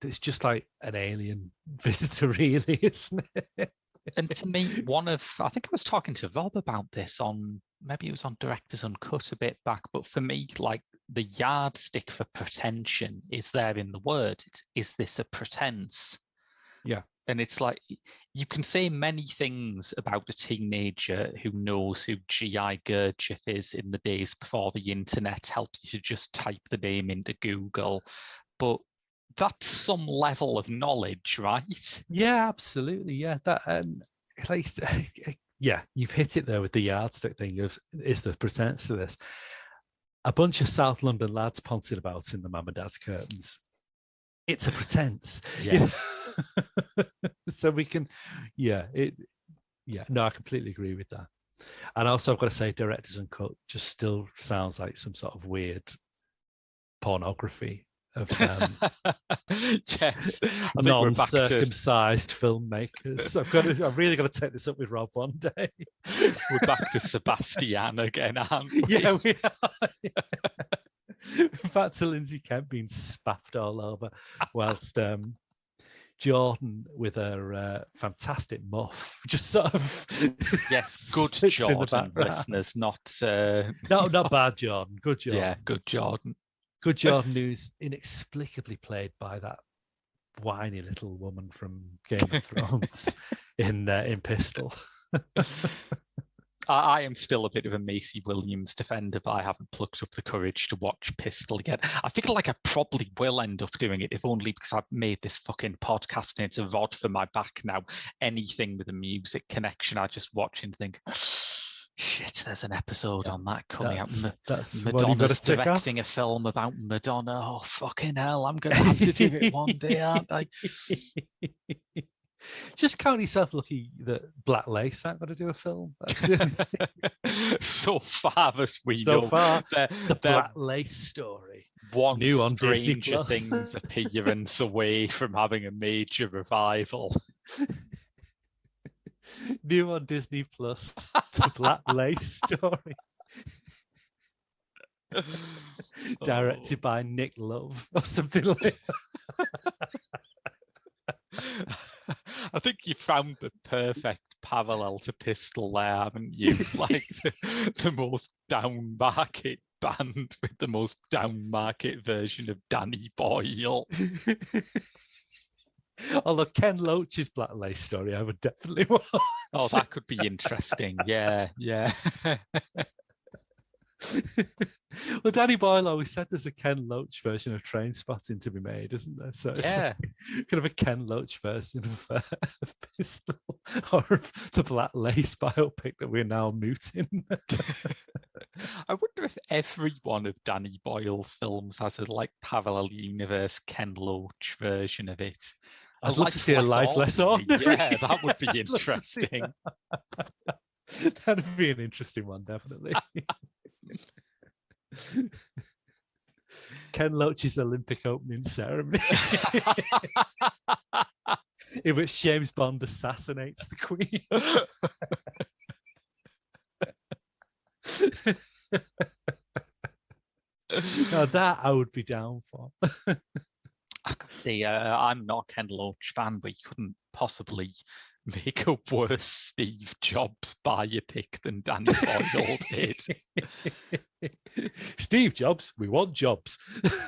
It's just like an alien visitor, really, isn't it? And to me, I think I was talking to Rob about this maybe it was on Directors Uncut a bit back, but for me, like the yardstick for pretension is there in the word. Is this a pretense? Yeah. And it's like, you can say many things about a teenager who knows who G.I. Gurdjieff is in the days before the internet helped you to just type the name into Google, but that's some level of knowledge, right? Yeah, absolutely. Yeah, that like yeah, you've hit it there with the yardstick thing. Is the pretense to this? A bunch of South London lads pouncing about in the Mum and Dad's curtains. It's a pretense. Yeah. So we can, no, I completely agree with that. And also, I've got to say, Directors and Cut just still sounds like some sort of weird pornography of yes, non-circumcised filmmakers. I've really got to take this up with Rob one day. We're back to Sebastian again, aren't we? Yeah, we are. In fact, to Lindsay Kemp being spaffed all over, whilst Jordan with her fantastic muff, just sort of good Jordan listeners, not bad Jordan, good Jordan. Yeah, good Jordan. Good Jordan, who's inexplicably played by that whiny little woman from Game of Thrones in Pistol. I am still a bit of a Maisie Williams defender, but I haven't plucked up the courage to watch Pistol yet. I feel like I probably will end up doing it, if only because I've made this fucking podcast and it's a rod for my back now. Anything with a music connection, I just watch and think, shit, there's an episode on that coming out. Madonna's directing a film about Madonna. Oh, fucking hell, I'm going to have to do it one day, aren't I? Just count yourself lucky that Black Lace aren't going to do a film. That's it. So far as we know. So far, the Black Lace story. One new on Disney Stranger Things appearance away from having a major revival. New on Disney Plus, the Black Lace story. Directed by Nick Love or something like that. I think you found the perfect parallel to Pistol there, haven't you? Like the most down market band with the most down market version of Danny Boyle. Although Ken Loach's Black Lace story, I would definitely watch. Oh, that could be interesting. Yeah. Well, Danny Boyle always said there's a Ken Loach version of Trainspotting to be made, isn't there? So it's like kind of a Ken Loach version of Pistol, or of the Black Lace biopic that we're now mooting. I wonder if every one of Danny Boyle's films has a parallel universe Ken Loach version of it. I'd love to see a live lesson. Yeah, that would be interesting. That'd be an interesting one, definitely. Ken Loach's Olympic opening ceremony, in which James Bond assassinates the Queen. Now that I would be down for. I could see. I'm not a Ken Loach fan, but you couldn't possibly make a worse Steve Jobs biopic than Danny Boyle did. Steve Jobs, we want jobs.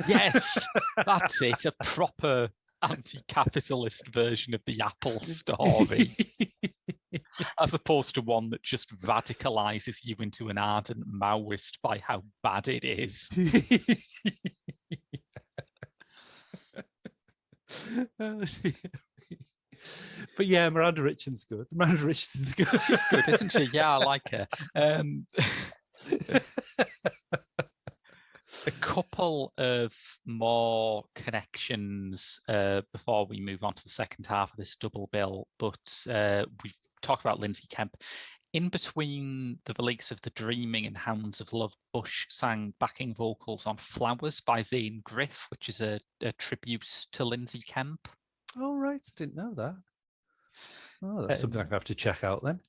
Yes, that's it. A proper anti-capitalist version of the Apple story, as opposed to one that just radicalizes you into an ardent Maoist by how bad it is. But yeah, Miranda Richardson's good. She's good, isn't she? Yeah, I like her. A couple of more connections before we move on to the second half of this double bill, but we've talked about Lindsay Kemp. In between the release of The Dreaming and Hounds of Love, Bush sang backing vocals on Flowers by Zane Griff, which is a tribute to Lindsay Kemp. Oh, right. I didn't know that. Oh, that's something I have to check out then.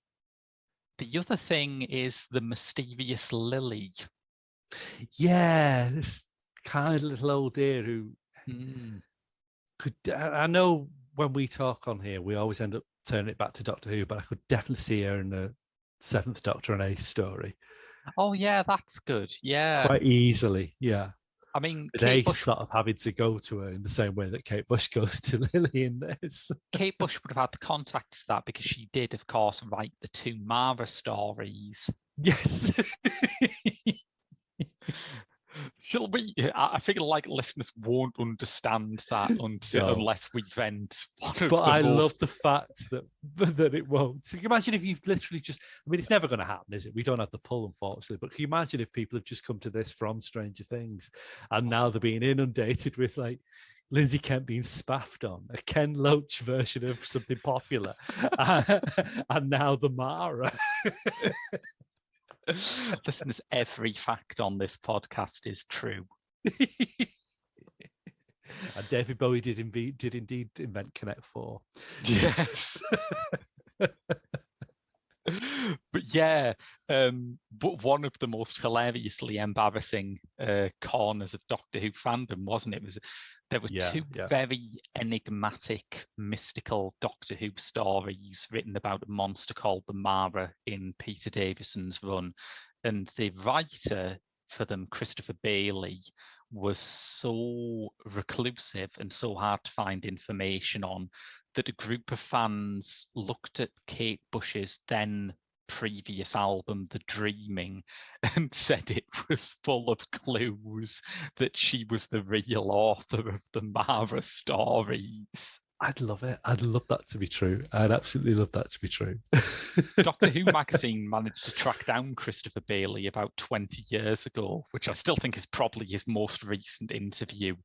The other thing is The Mysterious Lily. Yeah, this kind of little old dear who could... I know when we talk on here, we always end up turning it back to Doctor Who, but I could definitely see her in the Seventh Doctor and Ace story. Oh, yeah, that's good. Yeah. Quite easily, yeah. I mean, Ace sort of having to go to her in the same way that Kate Bush goes to Lily in this. Kate Bush would have had the contact to that because she did, of course, write the two Mara stories. Yes. Shall we? I think like listeners won't understand that unless we vent one of But the I most... love the fact that it won't. So can you imagine if you've literally just, I mean, it's never going to happen, is it? We don't have the pull, unfortunately. But can you imagine if people have just come to this from Stranger Things and now they're being inundated with like Lindsay Kent being spaffed on, a Ken Loach version of something popular, and now the Mara. Listeners, every fact on this podcast is true. And David Bowie did indeed invent Connect 4. Yes. But yeah, but one of the most hilariously embarrassing corners of Doctor Who fandom, wasn't it? There were two very enigmatic, mystical Doctor Who stories written about a monster called the Mara in Peter Davison's run, and the writer for them, Christopher Bailey, was so reclusive and so hard to find information on that a group of fans looked at Kate Bush's then previous album, The Dreaming, and said it was full of clues that she was the real author of the Mara stories. I'd love it. I'd love that to be true. I'd absolutely love that to be true. Doctor Who magazine managed to track down Christopher Bailey about 20 years ago, which I still think is probably his most recent interview.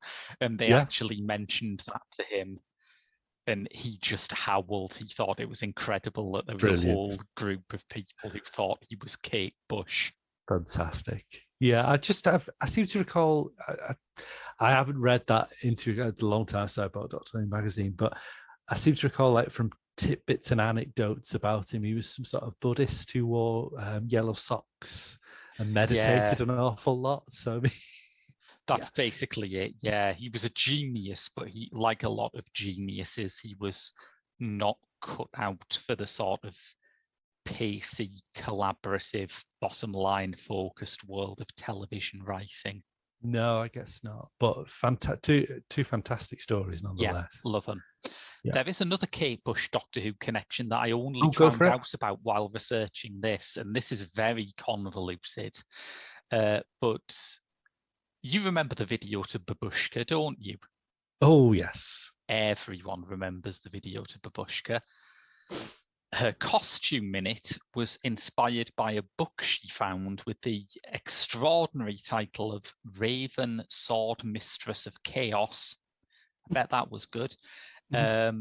And they actually mentioned that to him. And he just howled. He thought it was incredible that there was a whole group of people who thought he was Kate Bush. Fantastic. Yeah, I seem to recall, I haven't read that into a long time so about Doctor Who magazine, but I seem to recall like from tidbits and anecdotes about him, he was some sort of Buddhist who wore yellow socks and meditated an awful lot. So I mean, that's basically it. Yeah, he was a genius, but he, like a lot of geniuses, he was not cut out for the sort of pacey, collaborative, bottom line focused world of television writing. No, I guess not. But two fantastic stories nonetheless. Yeah, love them. Yeah. There is another Kate Bush Doctor Who connection that I only found out about while researching this, and this is very convoluted. But you remember the video to Babushka, don't you? Oh, yes. Everyone remembers the video to Babushka. Her costume in it was inspired by a book she found with the extraordinary title of Raven, Sword Mistress of Chaos. I bet that was good. That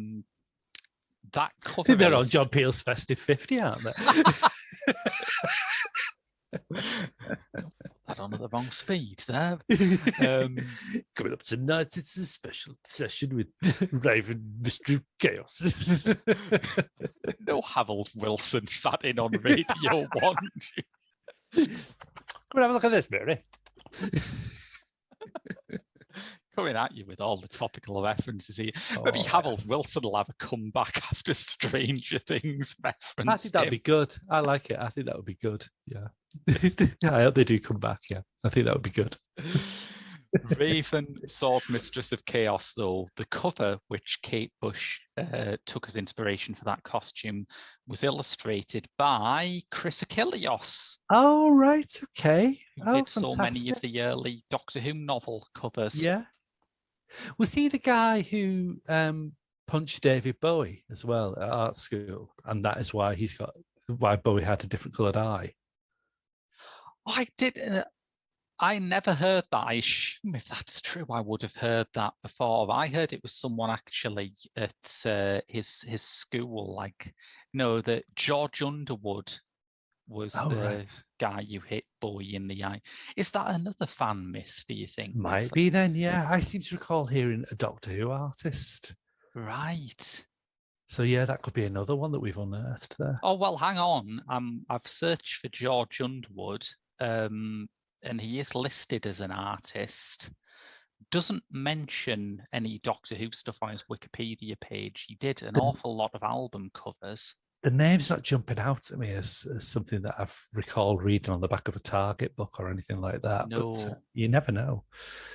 cover they're on John Peel's Festive 50, aren't they? That on at the wrong speed there. Coming up tonight, it's a special session with Raven, Mystery of Chaos. No Harold Wilson sat in on Radio 1. Come and have a look at this, Mary. Coming at you with all the topical references here. Maybe Harold Wilson will have a comeback after Stranger Things reference. I think that'd be good. I like it. I think that would be good. Yeah. I hope they do come back. Yeah. I think that would be good. Raven, Sword Mistress of Chaos, though, the cover, which Kate Bush took as inspiration for that costume, was illustrated by Chris Achilleos. Oh, right. Okay. Who did so many of the early Doctor Who novel covers. Yeah. Was he the guy who punched David Bowie as well at art school? And that is why why Bowie had a different coloured eye? I never heard that. I assume if that's true, I would have heard that before. I heard it was someone actually at his school, like, that George Underwood was guy who hit Bowie in the eye. Is that another fan myth, do you think? Might be then, yeah. I seem to recall hearing a Doctor Who artist. Right. So, yeah, that could be another one that we've unearthed there. Oh, well, hang on. I've searched for George Underwood, and he is listed as an artist. Doesn't mention any Doctor Who stuff on his Wikipedia page. He did an awful lot of album covers. The name's not jumping out at me as something that I've recalled reading on the back of a Target book or anything like that. No. But you never know.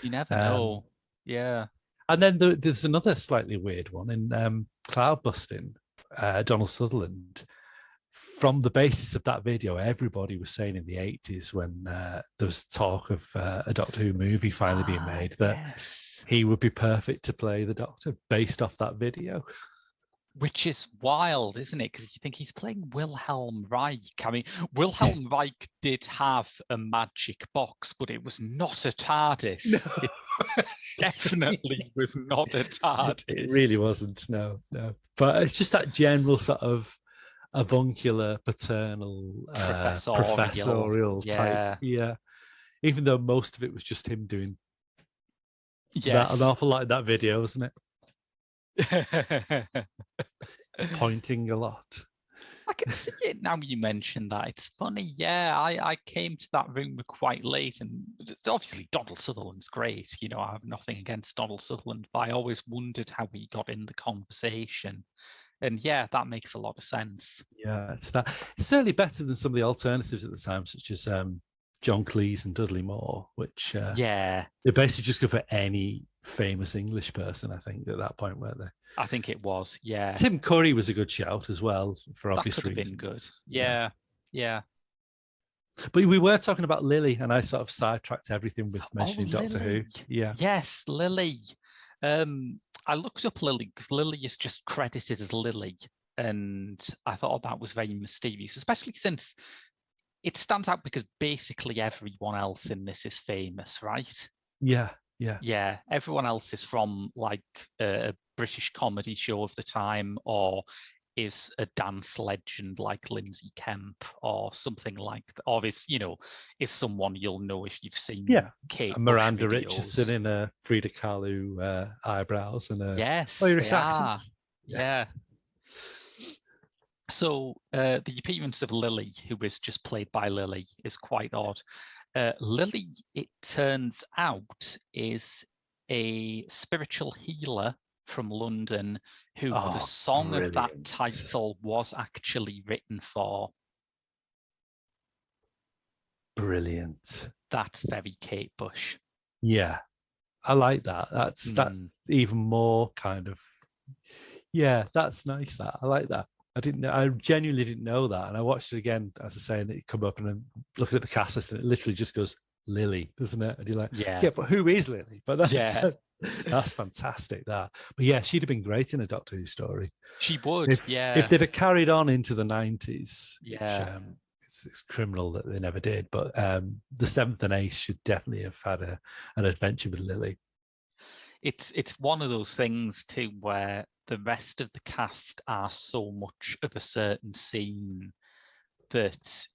You never know. Yeah. And then there's another slightly weird one in Cloud Busting. Donald Sutherland from the basis of that video, everybody was saying in the 80s when there was talk of a Doctor Who movie finally being made that he would be perfect to play the Doctor based off that video. Which is wild, isn't it? Because you think he's playing Wilhelm Reich. I mean, Wilhelm Reich did have a magic box, but it was not a TARDIS. No. It definitely was not a TARDIS. It really wasn't, no. But it's just that general sort of avuncular, paternal, professorial type. Yeah. Even though most of it was just him doing that, an awful lot in that video, wasn't it? Pointing a lot. I can see it now you mention that. It's funny. Yeah, I came to that room quite late, and obviously Donald Sutherland's great. You know, I have nothing against Donald Sutherland, but I always wondered how he got in the conversation. And yeah, that makes a lot of sense. Yeah, it's certainly better than some of the alternatives at the time, such as John Cleese and Dudley Moore, which they basically just go for any famous English person, I think, at that point, weren't they? I think it was, yeah. Tim Curry was a good shout as well, for obvious reasons. That could have been good. Yeah. But we were talking about Lily, and I sort of sidetracked everything with mentioning Doctor Who. Yeah. Yes, Lily. I looked up Lily because Lily is just credited as Lily, and I thought that was very mysterious, especially since it stands out because basically everyone else in this is famous, right? Yeah. Everyone else is from like a British comedy show of the time, or is a dance legend like Lindsay Kemp, or something like that, or is someone you'll know if you've seen Kate Miranda Bush Richardson in a Frida Kahlo eyebrows and a Irish accent. Yeah. So the appearance of Lily, who is just played by Lily, is quite odd. Lily, it turns out, is a spiritual healer from London who the song of that title was actually written for. Brilliant. That's very Kate Bush. Yeah, I like that. That's even more kind of, that's nice. That I like that. I genuinely didn't know that, and I watched it again, as I say, and it come up, and I'm looking at the cast list, and it literally just goes Lily, doesn't it? And you're like, but who is Lily? But that's fantastic. That, but she'd have been great in a Doctor Who story. She would, if they'd have carried on into the 90s. It's criminal that they never did, but the Seventh and Eighth should definitely have had an adventure with Lily. It's one of those things too where the rest of the cast are so much of a certain scene that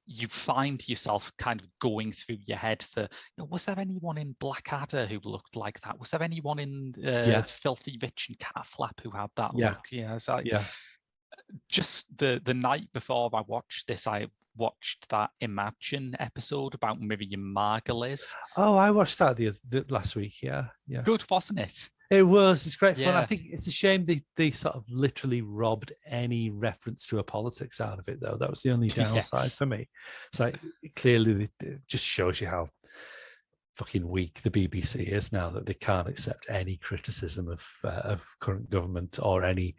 you find yourself kind of going through your head for, was there anyone in Blackadder who looked like that? Was there anyone in Filthy Rich and Cat Flap who had that look? Just the night before I watched this, I watched that Imagine episode about Miriam Margolyes. Oh, I watched that the last week. Yeah. Good, wasn't it? It was. It's great fun. I think it's a shame they sort of literally robbed any reference to a politics out of it, though. That was the only downside for me. It's like, clearly it just shows you how fucking weak the BBC is now, that they can't accept any criticism of current government or any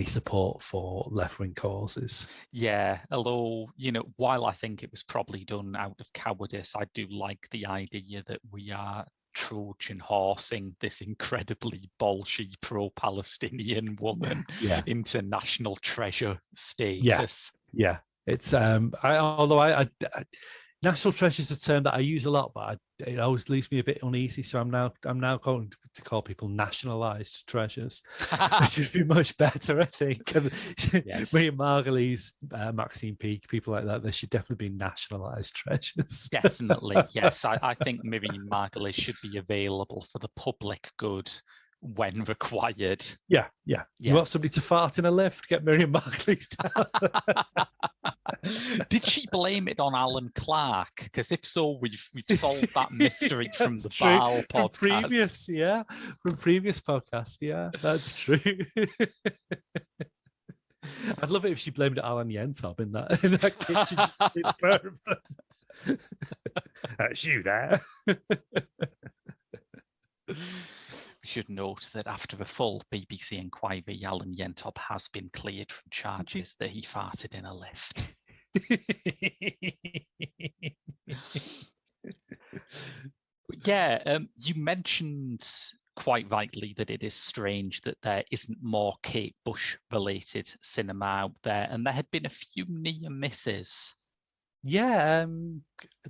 support for left-wing causes. Yeah, although, while I think it was probably done out of cowardice, I do like the idea that we are Trojan horsing this incredibly bolshy pro-Palestinian woman into national treasure status. Yeah. It's national treasure is a term that I use a lot, but it always leaves me a bit uneasy. So I'm now going to call people nationalised treasures, which would be much better, I think. Miriam Margolyes, Maxine Peake, people like that, they should definitely be nationalised treasures. Definitely, yes. I think Miriam Margolyes should be available for the public good when required. Yeah. You want somebody to fart in a lift? Get Miriam Margolyes down. Did she blame it on Alan Clark? Because if so, we've solved that mystery from the Baal podcast. From previous podcast. Yeah, that's true. I'd love it if she blamed Alan Yentob in that kitchen just between the pair of them. That's you there. We should note that after a full BBC inquiry, Alan Yentop has been cleared from charges that he farted in a lift. Yeah, you mentioned quite rightly that it is strange that there isn't more Kate Bush-related cinema out there, and there had been a few near misses. Yeah,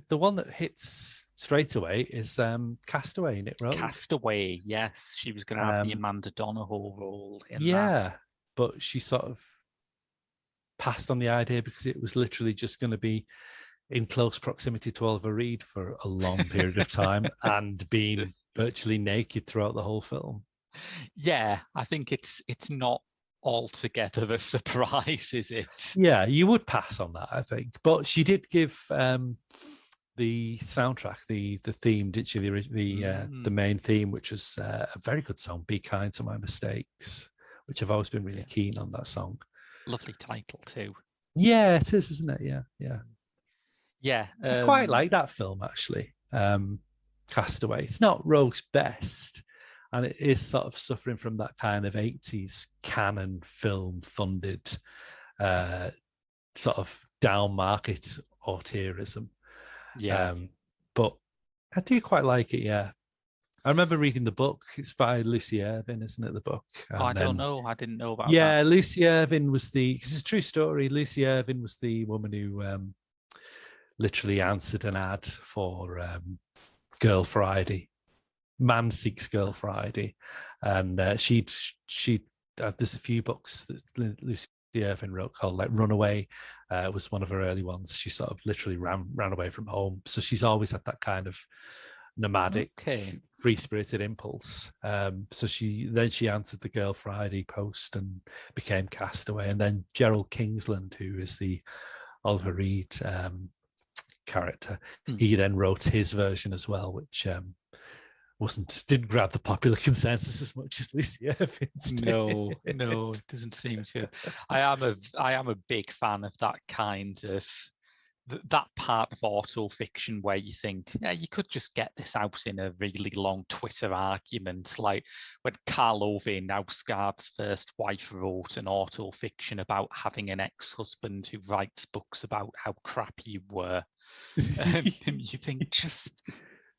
the one that hits straight away is Castaway, Nick Rogue. Castaway, yes. She was going to have the Amanda Donohoe role in that. But she sort of passed on the idea because it was literally just going to be in close proximity to Oliver Reed for a long period of time and being virtually naked throughout the whole film. Yeah, I think it's not altogether a surprise, is it? Yeah, you would pass on that, I think. But she did give the soundtrack, the theme, did she? The main theme, which was a very good song, "Be Kind to My Mistakes," which I've always been really keen on that song. Lovely title too. Yeah, it is, isn't it? Yeah. Yeah, I quite like that film actually. Castaway. It's not Rogue's best, and it is sort of suffering from that kind of 80s canon film funded sort of down market auteurism. Yeah. But I do quite like it, yeah. I remember reading the book. It's by Lucy Irvin, isn't it, the book? I don't know. I didn't know about that. Yeah, Lucy Irvin was because it's a true story. Lucy Irvin was the woman who literally answered an ad for Girl Friday. Man Seeks Girl Friday. And there's a few books that Lucy Irvin wrote called like Runaway was one of her early ones. She sort of literally ran away from home. So she's always had that kind of nomadic, free-spirited impulse. So she answered the Girl Friday post and became Castaway. And then Gerald Kingsland, who is the Oliver Reed character, he then wrote his version as well, which didn't grab the popular consensus as much as Lucy Irvin's did. No, it doesn't seem to. I am a big fan of that kind of that part of auto fiction where you think, yeah, you could just get this out in a really long Twitter argument, like when Karl Ove Knausgaard's first wife wrote an auto fiction about having an ex-husband who writes books about how crap you were, and you think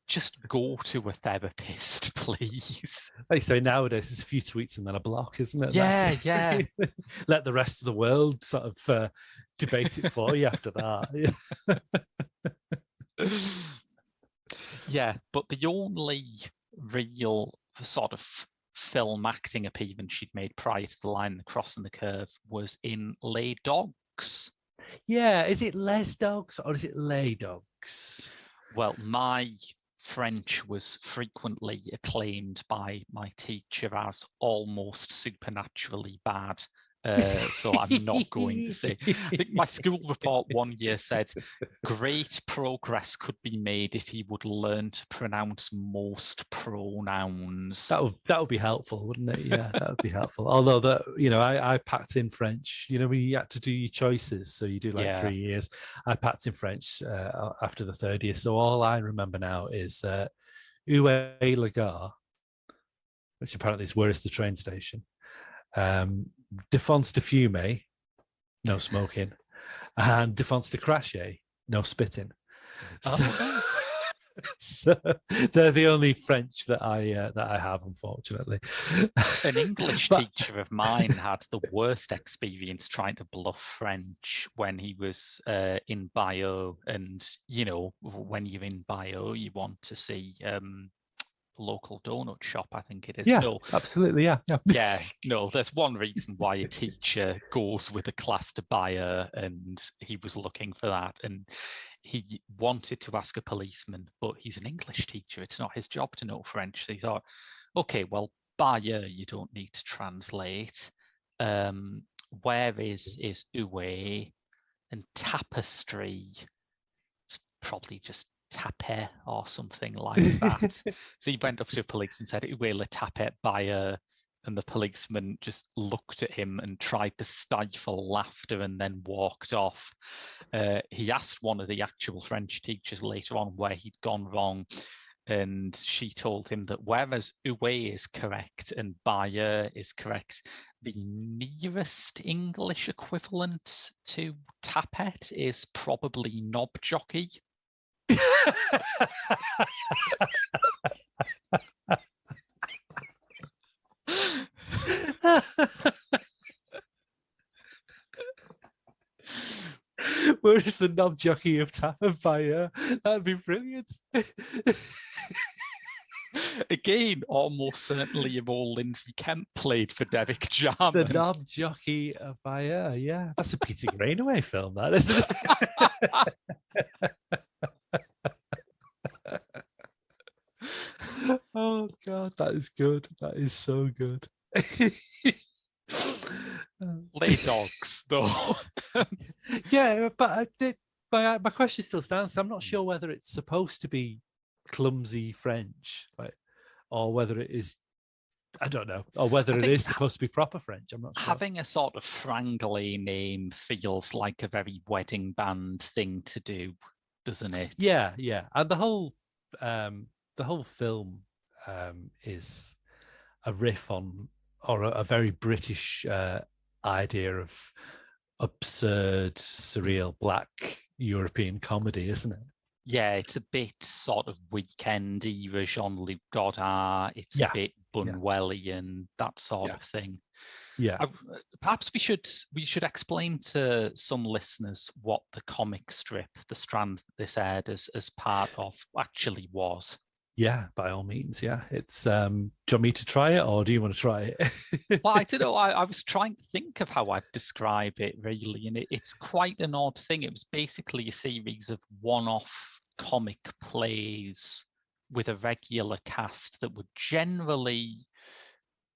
just go to a therapist, please. Like you say, nowadays it's a few tweets and then a block, isn't it? Yeah. Let the rest of the world sort of debate it for you after that. Yeah, but the only real sort of film acting appearance she'd made prior to The Line, the Cross and the Curve was in Les Dogs. Yeah, is it Les Dogs or is it Les Dogs? Well, my French was frequently acclaimed by my teacher as almost supernaturally bad. So I'm not going to say. I think my school report one year said great progress could be made if he would learn to pronounce most pronouns. That would be helpful, wouldn't it? Yeah, that would be helpful. Although I packed in French. You know, when you had to do your choices, so you do 3 years. I packed in French after the third year. So all I remember now is "Où est la gare," which apparently is "Where is the train station?" Défense de fumer, no smoking, and défense de cracher, no spitting. So they're the only French that I have, unfortunately. An English teacher of mine had the worst experience trying to bluff French when he was in bio, and when you're in bio, you want to see local donut shop, I think it is. Yeah, absolutely. Yeah. No, there's one reason why a teacher goes with a class to Bayer, and he was looking for that, and he wanted to ask a policeman, but he's an English teacher. It's not his job to know French. So he thought, okay, well, Bayer, you don't need to translate. Where is Uwe? And tapestry? It's probably just tapet or something like that. So he went up to a police and said, "Où est le tapet Bayer?" And the policeman just looked at him and tried to stifle laughter and then walked off. He asked one of the actual French teachers later on where he'd gone wrong, and she told him that whereas Uwe is correct and Bayer is correct, the nearest English equivalent to tappet is probably knob jockey. Where's the knob jockey of Bayer? That'd be brilliant. Again, almost certainly if all Lindsay Kemp played for Derek Jarman. The knob jockey of Bayer, yeah. That's a Peter Greenaway film, that, isn't it? Oh, God, that is good. That is so good. Lay dogs, though. Yeah, but my question still stands. I'm not sure whether it's supposed to be clumsy French, or whether it is, I don't know, or whether it is supposed to be proper French. I'm not sure. Having a sort of Franglais name feels like a very wedding band thing to do, doesn't it? Yeah, and the whole film is a riff on, or a very British idea of absurd, surreal, black European comedy, isn't it? Yeah, it's a bit sort of Weekend era, Jean-Luc Godard. It's a bit Bunwellian, that sort of thing. Yeah. Perhaps we should explain to some listeners what the comic strip, the strand that this aired as part of, actually was. Yeah, by all means. Yeah, it's. Do you want me to try it, or do you want to try it? Well, I don't know. I was trying to think of how I'd describe it, really, and it's quite an odd thing. It was basically a series of one-off comic plays with a regular cast that would generally.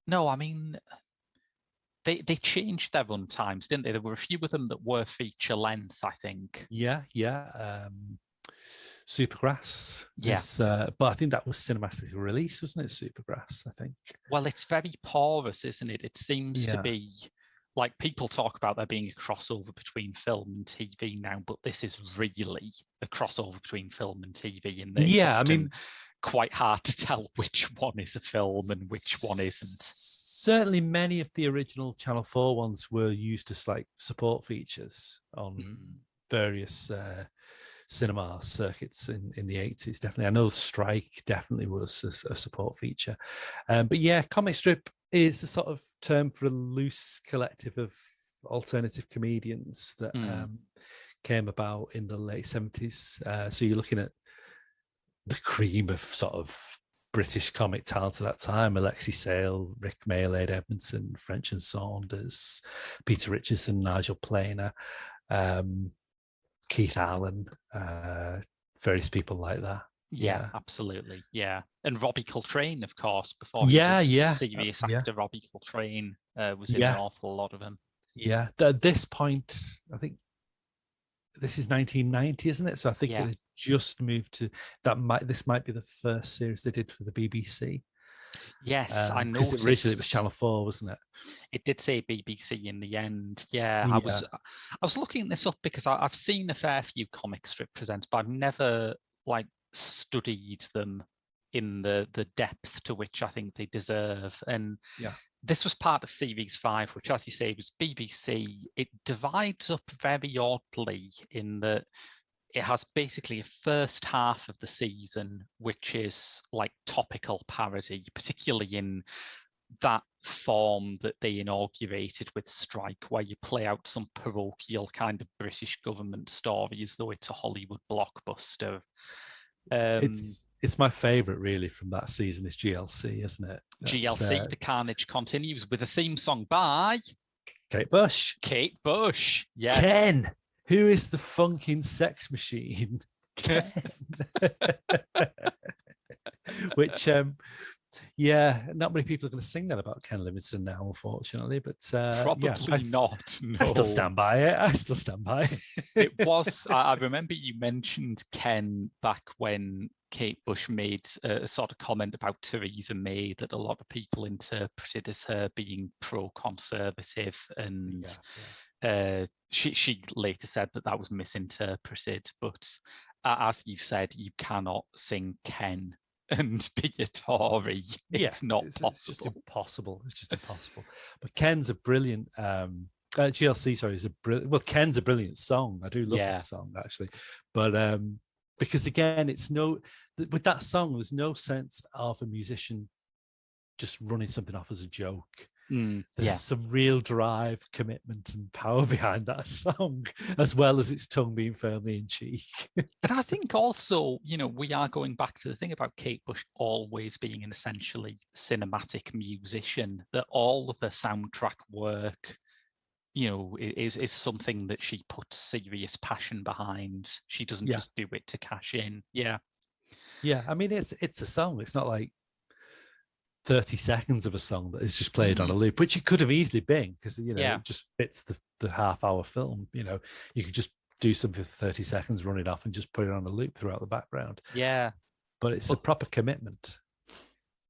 No, I mean, they changed their run times, didn't they? There were a few of them that were feature length, I think. Yeah. Supergrass. Yes. But I think that was cinematically released, wasn't it? Supergrass, I think. Well, it's very porous, isn't it? It seems to be like people talk about there being a crossover between film and TV now, but this is really a crossover between film and TV. And I mean, quite hard to tell which one is a film and which one isn't. Certainly, many of the original Channel 4 ones were used as like support features on various cinema circuits in the 80s. Definitely, I know Strike definitely was a support feature. But yeah, comic strip is a sort of term for a loose collective of alternative comedians that came about in the late 70s. So you're looking at the cream of sort of British comic talent at that time: Alexei Sale, Rick Mayall, Edmondson, French and Saunders, Peter Richardson, Nigel Planer, Keith Allen, various people like that. Yeah, absolutely. Yeah. And Robbie Coltrane, of course, before he was serious actor, Robbie Coltrane was in an awful lot of them. Yeah. At this point, I think this is 1990, isn't it? So I think it had just moved to this might be the first series they did for the BBC. Yes, I know. Because originally it was Channel 4, wasn't it? It did say BBC in the end. Yeah, I was looking this up because I've seen a fair few comic strip presents, but I've never studied them in the depth to which I think they deserve. And this was part of Series 5, which, as you say, was BBC. It divides up very oddly in that it has basically a first half of the season, which is like topical parody, particularly in that form that they inaugurated with Strike, where you play out some parochial kind of British government story as though it's a Hollywood blockbuster. It's my favourite, really, from that season is GLC, isn't it? GLC, The Carnage Continues, with a theme song by Kate Bush. Kate Bush, yes. Ken, who is the funking sex machine? Ken. Which, not many people are going to sing that about Ken Livingstone now, unfortunately. But probably not. No. I still stand by it. It was. I remember you mentioned Ken back when Kate Bush made a sort of comment about Theresa May that a lot of people interpreted as her being pro-conservative, and she later said that was misinterpreted. But as you said, you cannot sing Ken and be a Tory. Yeah, It's not it's just possible. impossible. It's just impossible. But Ken's a brilliant. GLC, sorry, is a well. Ken's a brilliant song. I do love Yeah. that song actually, but because again, it's with that song, there's no sense of a musician just running something off as a joke. There's some real drive, commitment, and power behind that song, as well as its tongue being firmly in cheek. And I think also, we are going back to the thing about Kate Bush always being an essentially cinematic musician, that all of the soundtrack work, is something that she puts serious passion behind. She doesn't just do it to cash in. Yeah. Yeah. I mean, it's a song. It's not like 30 seconds of a song that is just played on a loop, which it could have easily been, because it just fits the half-hour film. You could just do something for 30 seconds, run it off, and just put it on a loop throughout the background. Yeah. But it's a proper commitment.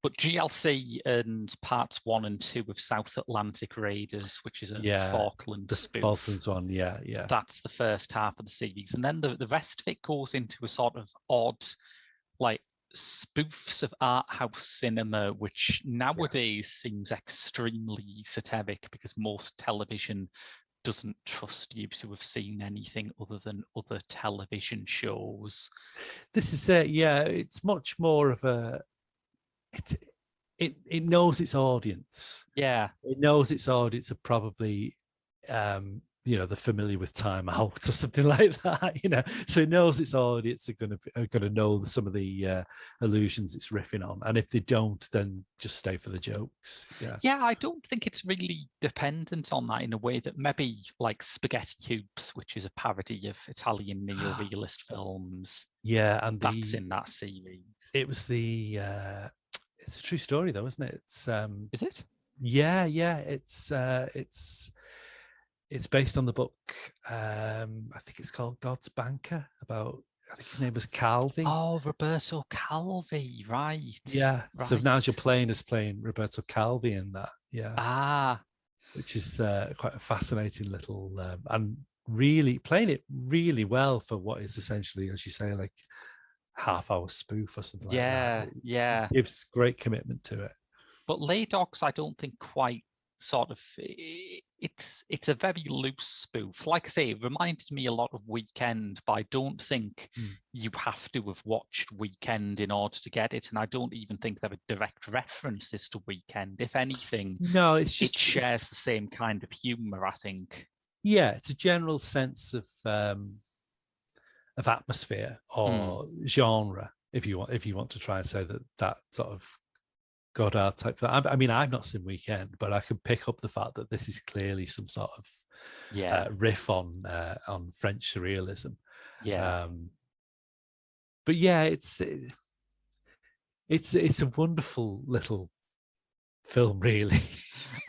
But GLC and parts 1 and 2 of South Atlantic Raiders, which is a Falkland spoof. Falklands one, yeah. That's the first half of the series. And then the rest of it goes into a sort of odd, like, spoofs of art house cinema, which nowadays seems extremely esoteric, because most television doesn't trust you to have seen anything other than other television shows. This is it. Yeah, it's much more of a it knows its audience. Yeah, it knows its audience are probably they're familiar with Time Out or something like that, so it knows its audience are going to know some of the allusions it's riffing on, and if they don't, then just stay for the jokes. I don't think it's really dependent on that, in a way that maybe like Spaghetti Hoops, which is a parody of Italian neo-realist films, and that's in that series. It was it's a true story though, isn't it? Is it? Yeah, it's based on the book. I think it's called God's Banker. I think his name was Calvi. Oh, Roberto Calvi, right? Yeah. Right. So Nigel Plain is playing Roberto Calvi in that. Yeah. Ah. Which is quite a fascinating little and really playing it really well for what is essentially, as you say, like half-hour spoof or something like that. Yeah. It gives great commitment to it. But Lay Dogs, I don't think quite sort of, it's a very loose spoof. Like I say, it reminded me a lot of Weekend, but I don't think you have to have watched Weekend in order to get it, and I don't even think there are direct references to Weekend. If anything, no, it's just, it shares the same kind of humor, I think. Yeah, it's a general sense of atmosphere or genre, if you want to try and say that sort of Godard type thing. I mean, I've not seen Weekend, but I can pick up the fact that this is clearly some sort of riff on French surrealism. But yeah, it's a wonderful little film, really.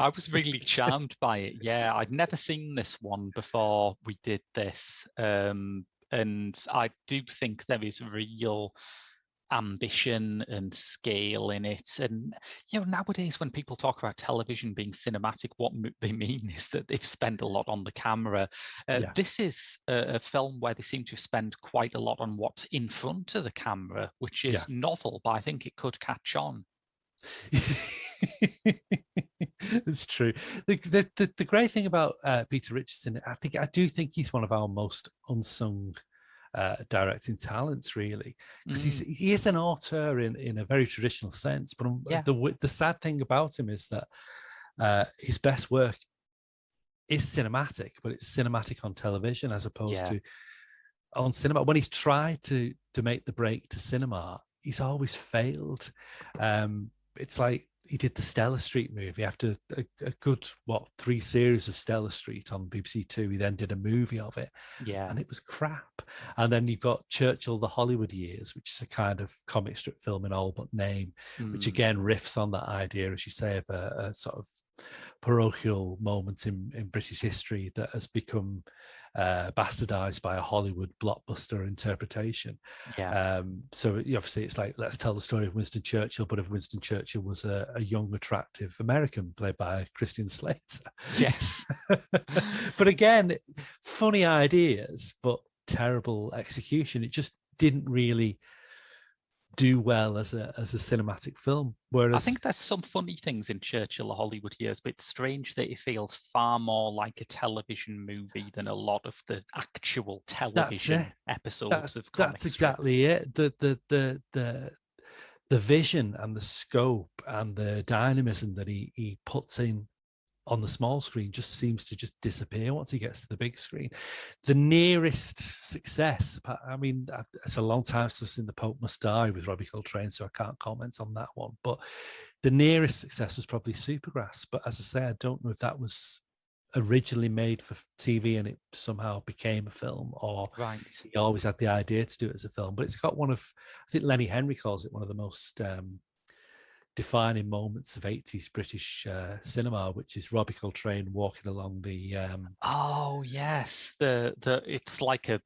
I was really charmed by it. Yeah, I'd never seen this one before we did this, and I do think there is real ambition and scale in it. And nowadays when people talk about television being cinematic, what they mean is that they've spent a lot on the camera. This is a film where they seem to spend quite a lot on what's in front of the camera, which is novel, but I think it could catch on. It's true. The great thing about Peter Richardson, I do think he's one of our most unsung directing talents, really, because he is an auteur in a very traditional sense. But the sad thing about him is that his best work is cinematic, but it's cinematic on television as opposed to on cinema. When he's tried to make the break to cinema, he's always failed. It's like he did the Stella Street movie after a good 3 series of Stella Street on BBC Two. He then did a movie of it, and it was crap. And then you've got Churchill: The Hollywood Years, which is a kind of comic strip film in all but name, which again riffs on that idea, as you say, of a sort of parochial moment in British history that has become bastardized by a Hollywood blockbuster interpretation. So obviously it's like, let's tell the story of Winston Churchill, but if Winston Churchill was a young, attractive American played by Christian Slater. Yes. But again, funny ideas, but terrible execution. It just didn't really do well as a cinematic film. I Whereas think there's some funny things in Churchill of Hollywood Years, but it's strange that it feels far more like a television movie than a lot of the actual that's it. television episodes of comic That's strip. exactly it. The vision and the scope and the dynamism that he puts in on the small screen just seems to just disappear once he gets to the big screen. The nearest success, I mean, it's a long time since I've seen The Pope Must Die with Robbie Coltrane, so I can't comment on that one. But the nearest success was probably Supergrass. But as I say, I don't know if that was originally made for TV and it somehow became a film, or he always had the idea to do it as a film. But it's got one of, I think Lenny Henry calls it one of the most defining moments of 80s British cinema, which is Robbie Coltrane walking along the oh yes, the it's like a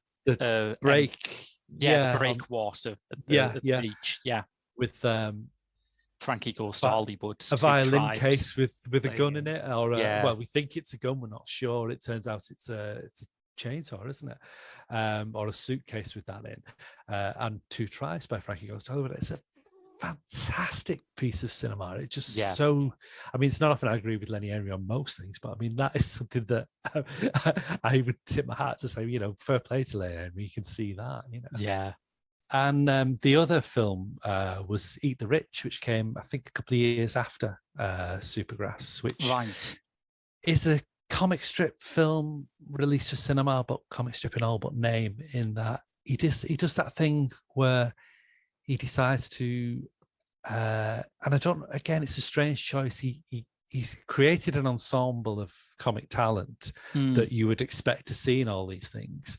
break, the breakwater at the beach, with Frankie Goes to Hollywood, a violin tribes case with a gun in it, or well, we think it's a gun, we're not sure. It turns out it's a chainsaw, isn't it? Or a suitcase with that in, and Two Tribes by Frankie Goes to Hollywood. It's a fantastic piece of cinema. It just so, I mean, it's not often I agree with Lenny Henry on most things, but I mean, that is something that I would tip my hat to say, you know, fair play to Lenny Henry. You can see that, you know. Yeah. And the other film was Eat the Rich, which came, I think, a couple of years after Supergrass, which is a comic strip film released for cinema, but comic strip in all but name, in that he does that thing where he decides to, and I don't, again, it's a strange choice. He's created an ensemble of comic talent that you would expect to see in all these things.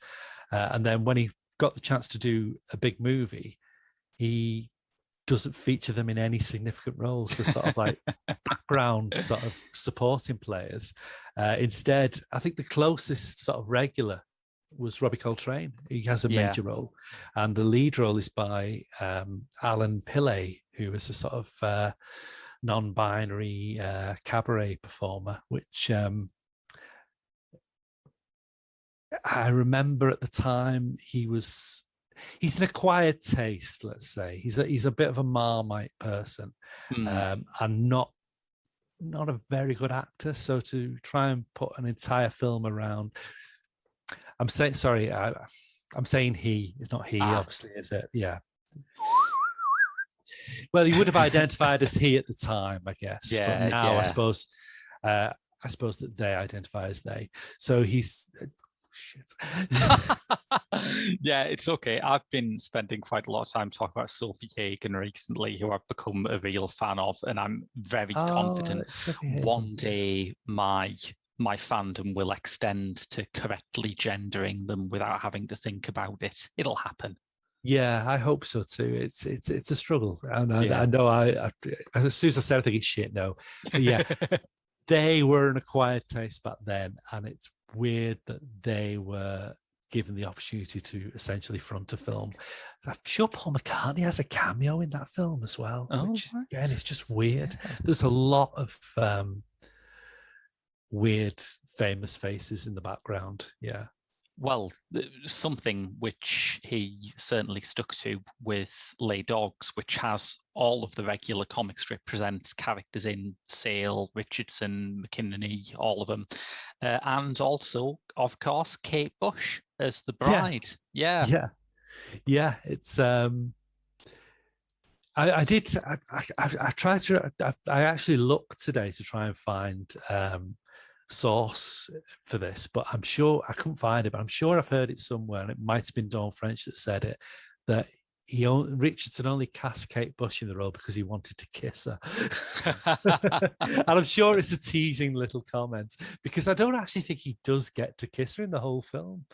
And then when he got the chance to do a big movie, he doesn't feature them in any significant roles. They're sort of like background sort of supporting players. Instead, I think the closest sort of regular was Robbie Coltrane. He has a major role, and the lead role is by Alan Pillay, who is a sort of non-binary cabaret performer, which I remember at the time he's an acquired taste, let's say. He's a bit of a Marmite person, and not a very good actor. So to try and put an entire film around, I'm saying, sorry, I'm saying he. It's not he, obviously, is it? Yeah. Well, he would have identified as he at the time, I guess. But now I suppose that they identify as they. So he's shit. Yeah, it's okay. I've been spending quite a lot of time talking about Sophie Hagen recently, who I've become a real fan of, and I'm very confident one day my fandom will extend to correctly gendering them without having to think about it. It'll happen. Yeah, I hope so too. It's a struggle, and I know I as soon as I said I think it's shit. No, but yeah, they were an acquired taste back then, and it's weird that they were given the opportunity to essentially front a film. I'm sure Paul McCartney has a cameo in that film as well, which again is just weird. There's a lot of weird famous faces in the background. Yeah. Well, something which he certainly stuck to with Lay Dogs, which has all of the regular comic strip presents characters in: Sale, Richardson, McKinney, all of them. And also, of course, Kate Bush as the bride. Yeah. It's I tried to, I actually looked today to try and find source for this, but I'm sure I couldn't find it, but I'm sure I've heard it somewhere, and it might have been Dawn French that said it, that Richardson only cast Kate Bush in the role because he wanted to kiss her. And I'm sure it's a teasing little comment, because I don't actually think he does get to kiss her in the whole film.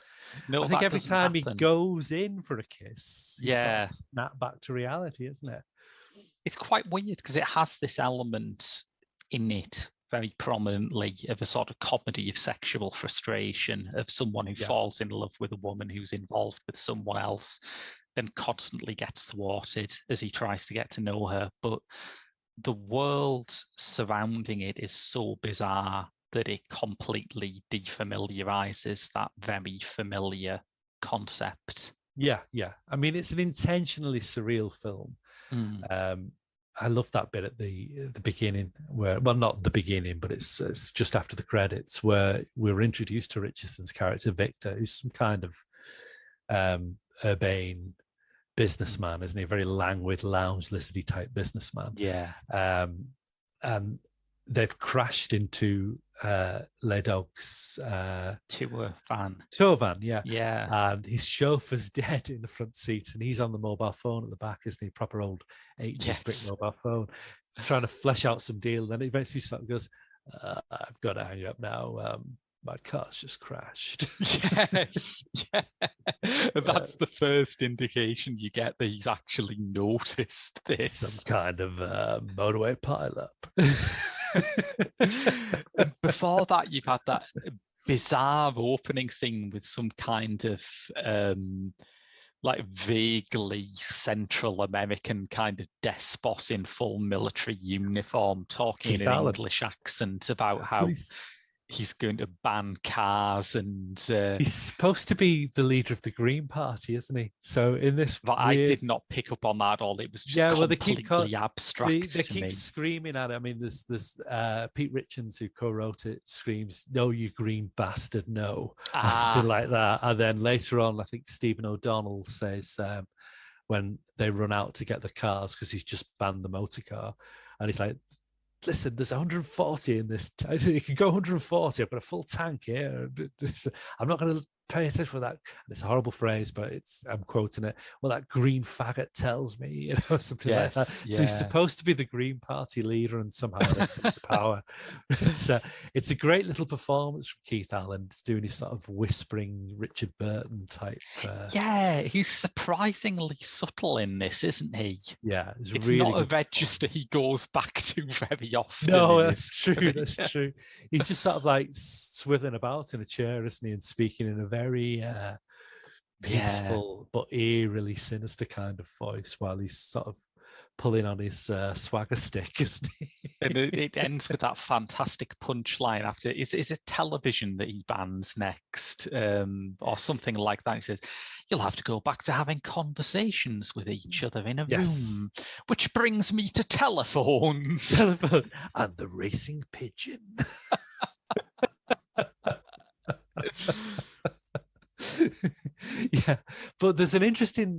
No, I think every time he goes in for a kiss, he sort of snap back to reality, isn't it? It's quite weird because it has this element in it very prominently of a sort of comedy of sexual frustration, of someone who falls in love with a woman who's involved with someone else and constantly gets thwarted as he tries to get to know her. But the world surrounding it is so bizarre that it completely defamiliarizes that very familiar concept. Yeah. I mean, it's an intentionally surreal film. I love that bit at the beginning where, well, not the beginning, but it's just after the credits where we're introduced to Richardson's character, Victor, who's some kind of urbane businessman, isn't he? A very languid, lounge lizardy type businessman. Yeah. And they've crashed into Ledog's tour van. Yeah. And his chauffeur's dead in the front seat, and he's on the mobile phone at the back, isn't he? Proper old 80s brick mobile phone, trying to flesh out some deal. And then eventually sort of goes, I've got to hang you up now. My car's just crashed. Yes. Yeah. That's the first indication you get that he's actually noticed this. Some kind of motorway pileup. Before that, you've had that bizarre opening scene with some kind of like vaguely Central American kind of despot in full military uniform talking in an English accent about how he's going to ban cars, and he's supposed to be the leader of the Green Party, isn't he? So in this, I did not pick up on that at all. It was just completely abstract. They keep screaming at it. I mean, there's Pete Richards, who co-wrote it, screams, "No, you green bastard, no," or something like that. And then later on, I think Stephen O'Donnell says when they run out to get the cars because he's just banned the motor car, and he's like, listen, there's 140 in this. You can go 140. I've got a full tank here. I'm not going to pay attention for that. It's a horrible phrase, but I'm quoting it. Well, that green faggot tells me, something like that. Yeah. So he's supposed to be the Green Party leader, and somehow they've come to power. It's a great little performance from Keith Allen, doing his sort of whispering Richard Burton type. Yeah, he's surprisingly subtle in this, isn't he? Yeah, it's really not a register he goes back to very often. No, that's true. That's true. He's just sort of like swithing about in a chair, isn't he, and speaking in a very peaceful but eerily sinister kind of voice while he's sort of pulling on his swagger stick, isn't he? And it ends with that fantastic punchline after, is it television that he bans next, or something like that? He says, you'll have to go back to having conversations with each other in a room, which brings me to telephones. Telephone and the racing pigeon. Yeah, but there's an interesting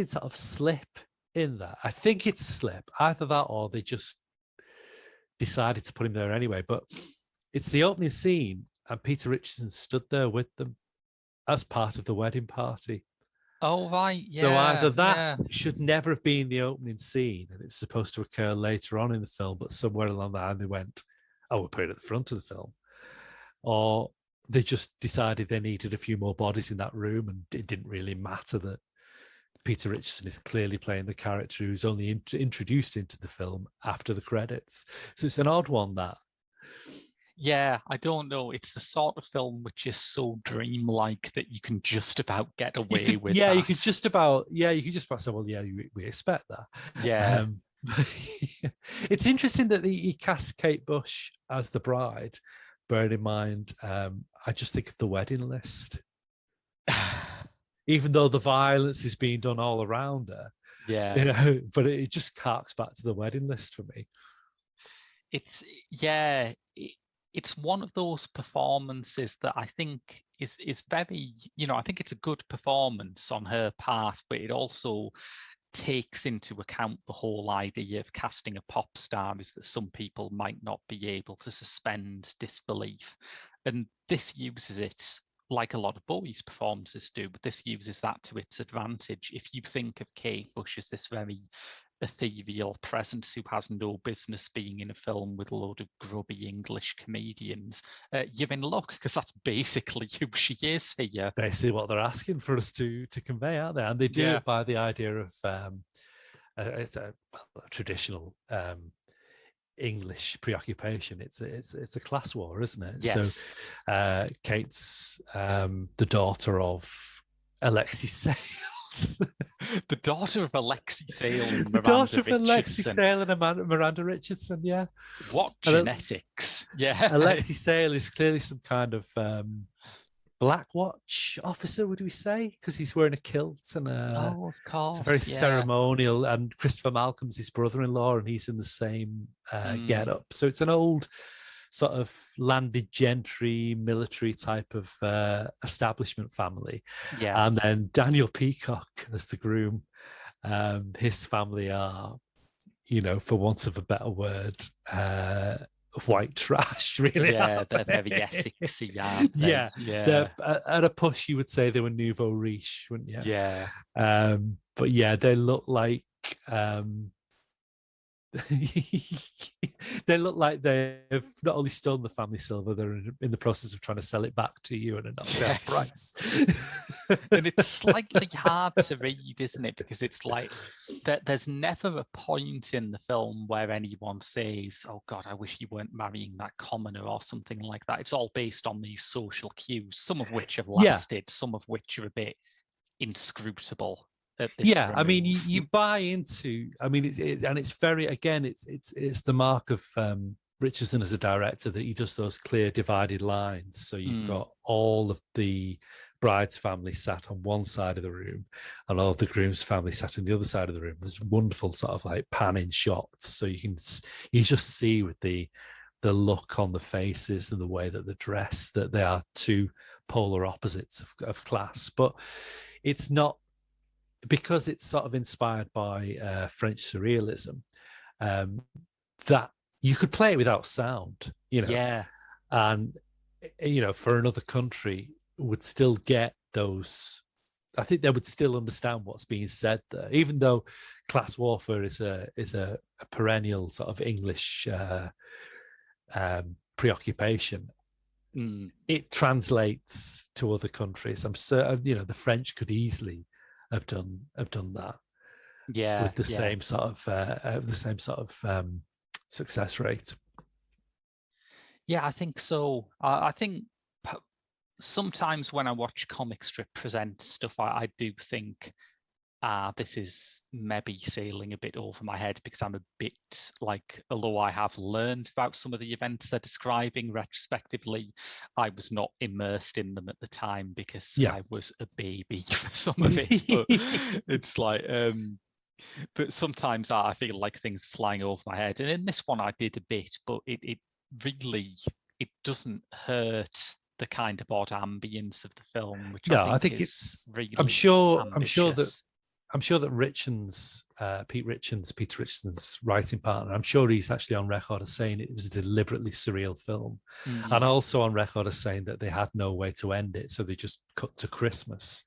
sort of slip in that. I think it's a slip, either that or they just decided to put him there anyway. But it's the opening scene, and Peter Richardson stood there with them as part of the wedding party. Oh, right. Yeah. So either that should never have been the opening scene, and it's supposed to occur later on in the film, but somewhere along the line they went, oh, we'll put it at the front of the film. Or they just decided they needed a few more bodies in that room, and it didn't really matter that Peter Richardson is clearly playing the character who's only introduced into the film after the credits. So it's an odd one, that. Yeah, I don't know. It's the sort of film which is so dreamlike that you can just about get away with. Yeah, that. you could just about say, well, yeah, we expect that. Yeah. It's interesting that he cast Kate Bush as the bride. Bearing in mind, I just think of The Wedding List. Even though the violence is being done all around her, but it just harks back to The Wedding List for me. It's one of those performances that I think is very, I think it's a good performance on her part, but it also takes into account the whole idea of casting a pop star is that some people might not be able to suspend disbelief. And this uses it like a lot of Bowie's performances do, but this uses that to its advantage. If you think of Kate Bush as this very ethereal presence who has no business being in a film with a load of grubby English comedians, you're in luck, because that's basically who she is here. Basically what they're asking for us to convey, aren't they? And they do it by the idea of it's a traditional English preoccupation. It's a class war, isn't it? Yes. So Kate's the daughter of Alexi Sale. The daughter of Alexi Sale and Miranda The daughter of Richardson. Alexi Sale and Miranda Richardson, yeah. What genetics? Yeah. Alexi Sale is clearly some kind of Black Watch officer, would we say? Because he's wearing a kilt and Oh, of it's a very course, yeah. ceremonial. And Christopher Malcolm's his brother-in-law, and he's in the same get-up. So it's an old sort of landed gentry, military type of establishment family. Yeah. And then Daniel Peacock as the groom. His family are, for want of a better word, white trash, really. Yeah, they're very Essexy, aren't they? Yeah, Yeah. at a push, you would say they were nouveau riche, wouldn't you? Yeah. But yeah, they look like they look like they've not only stolen the family silver, they're in the process of trying to sell it back to you at a knockdown price. And it's slightly hard to read, isn't it? Because it's like there's never a point in the film where anyone says, "Oh God, I wish you weren't marrying that commoner" or something like that. It's all based on these social cues, some of which have lasted, some of which are a bit inscrutable. Yeah, I mean, you buy into. I mean, it's very, again, it's the mark of Richardson as a director that he does those clear divided lines. So you've got all of the bride's family sat on one side of the room, and all of the groom's family sat on the other side of the room. There's wonderful sort of like panning shots, so you just see with the look on the faces and the way that they're dressed that they are two polar opposites of class. But it's not, because it's sort of inspired by French surrealism, that you could play it without sound, Yeah. And, for another country would still get those. I think they would still understand what's being said there, even though class warfare is a perennial sort of English preoccupation. It translates to other countries. I'm certain, the French could easily have done that, with the same sort of success rate. Yeah, I think so. I think sometimes when I watch comic strip present stuff, I do think, this is maybe sailing a bit over my head, because I'm a bit like, although I have learned about some of the events they're describing retrospectively, I was not immersed in them at the time because I was a baby for some of it. But it's like, but sometimes I feel like things flying over my head. And in this one, I did a bit, but it really, it doesn't hurt the kind of odd ambience of the film, which I think is really I'm sure that Peter Richardson's writing partner, I'm sure he's actually on record as saying it was a deliberately surreal film, and also on record as saying that they had no way to end it, so they just cut to Christmas.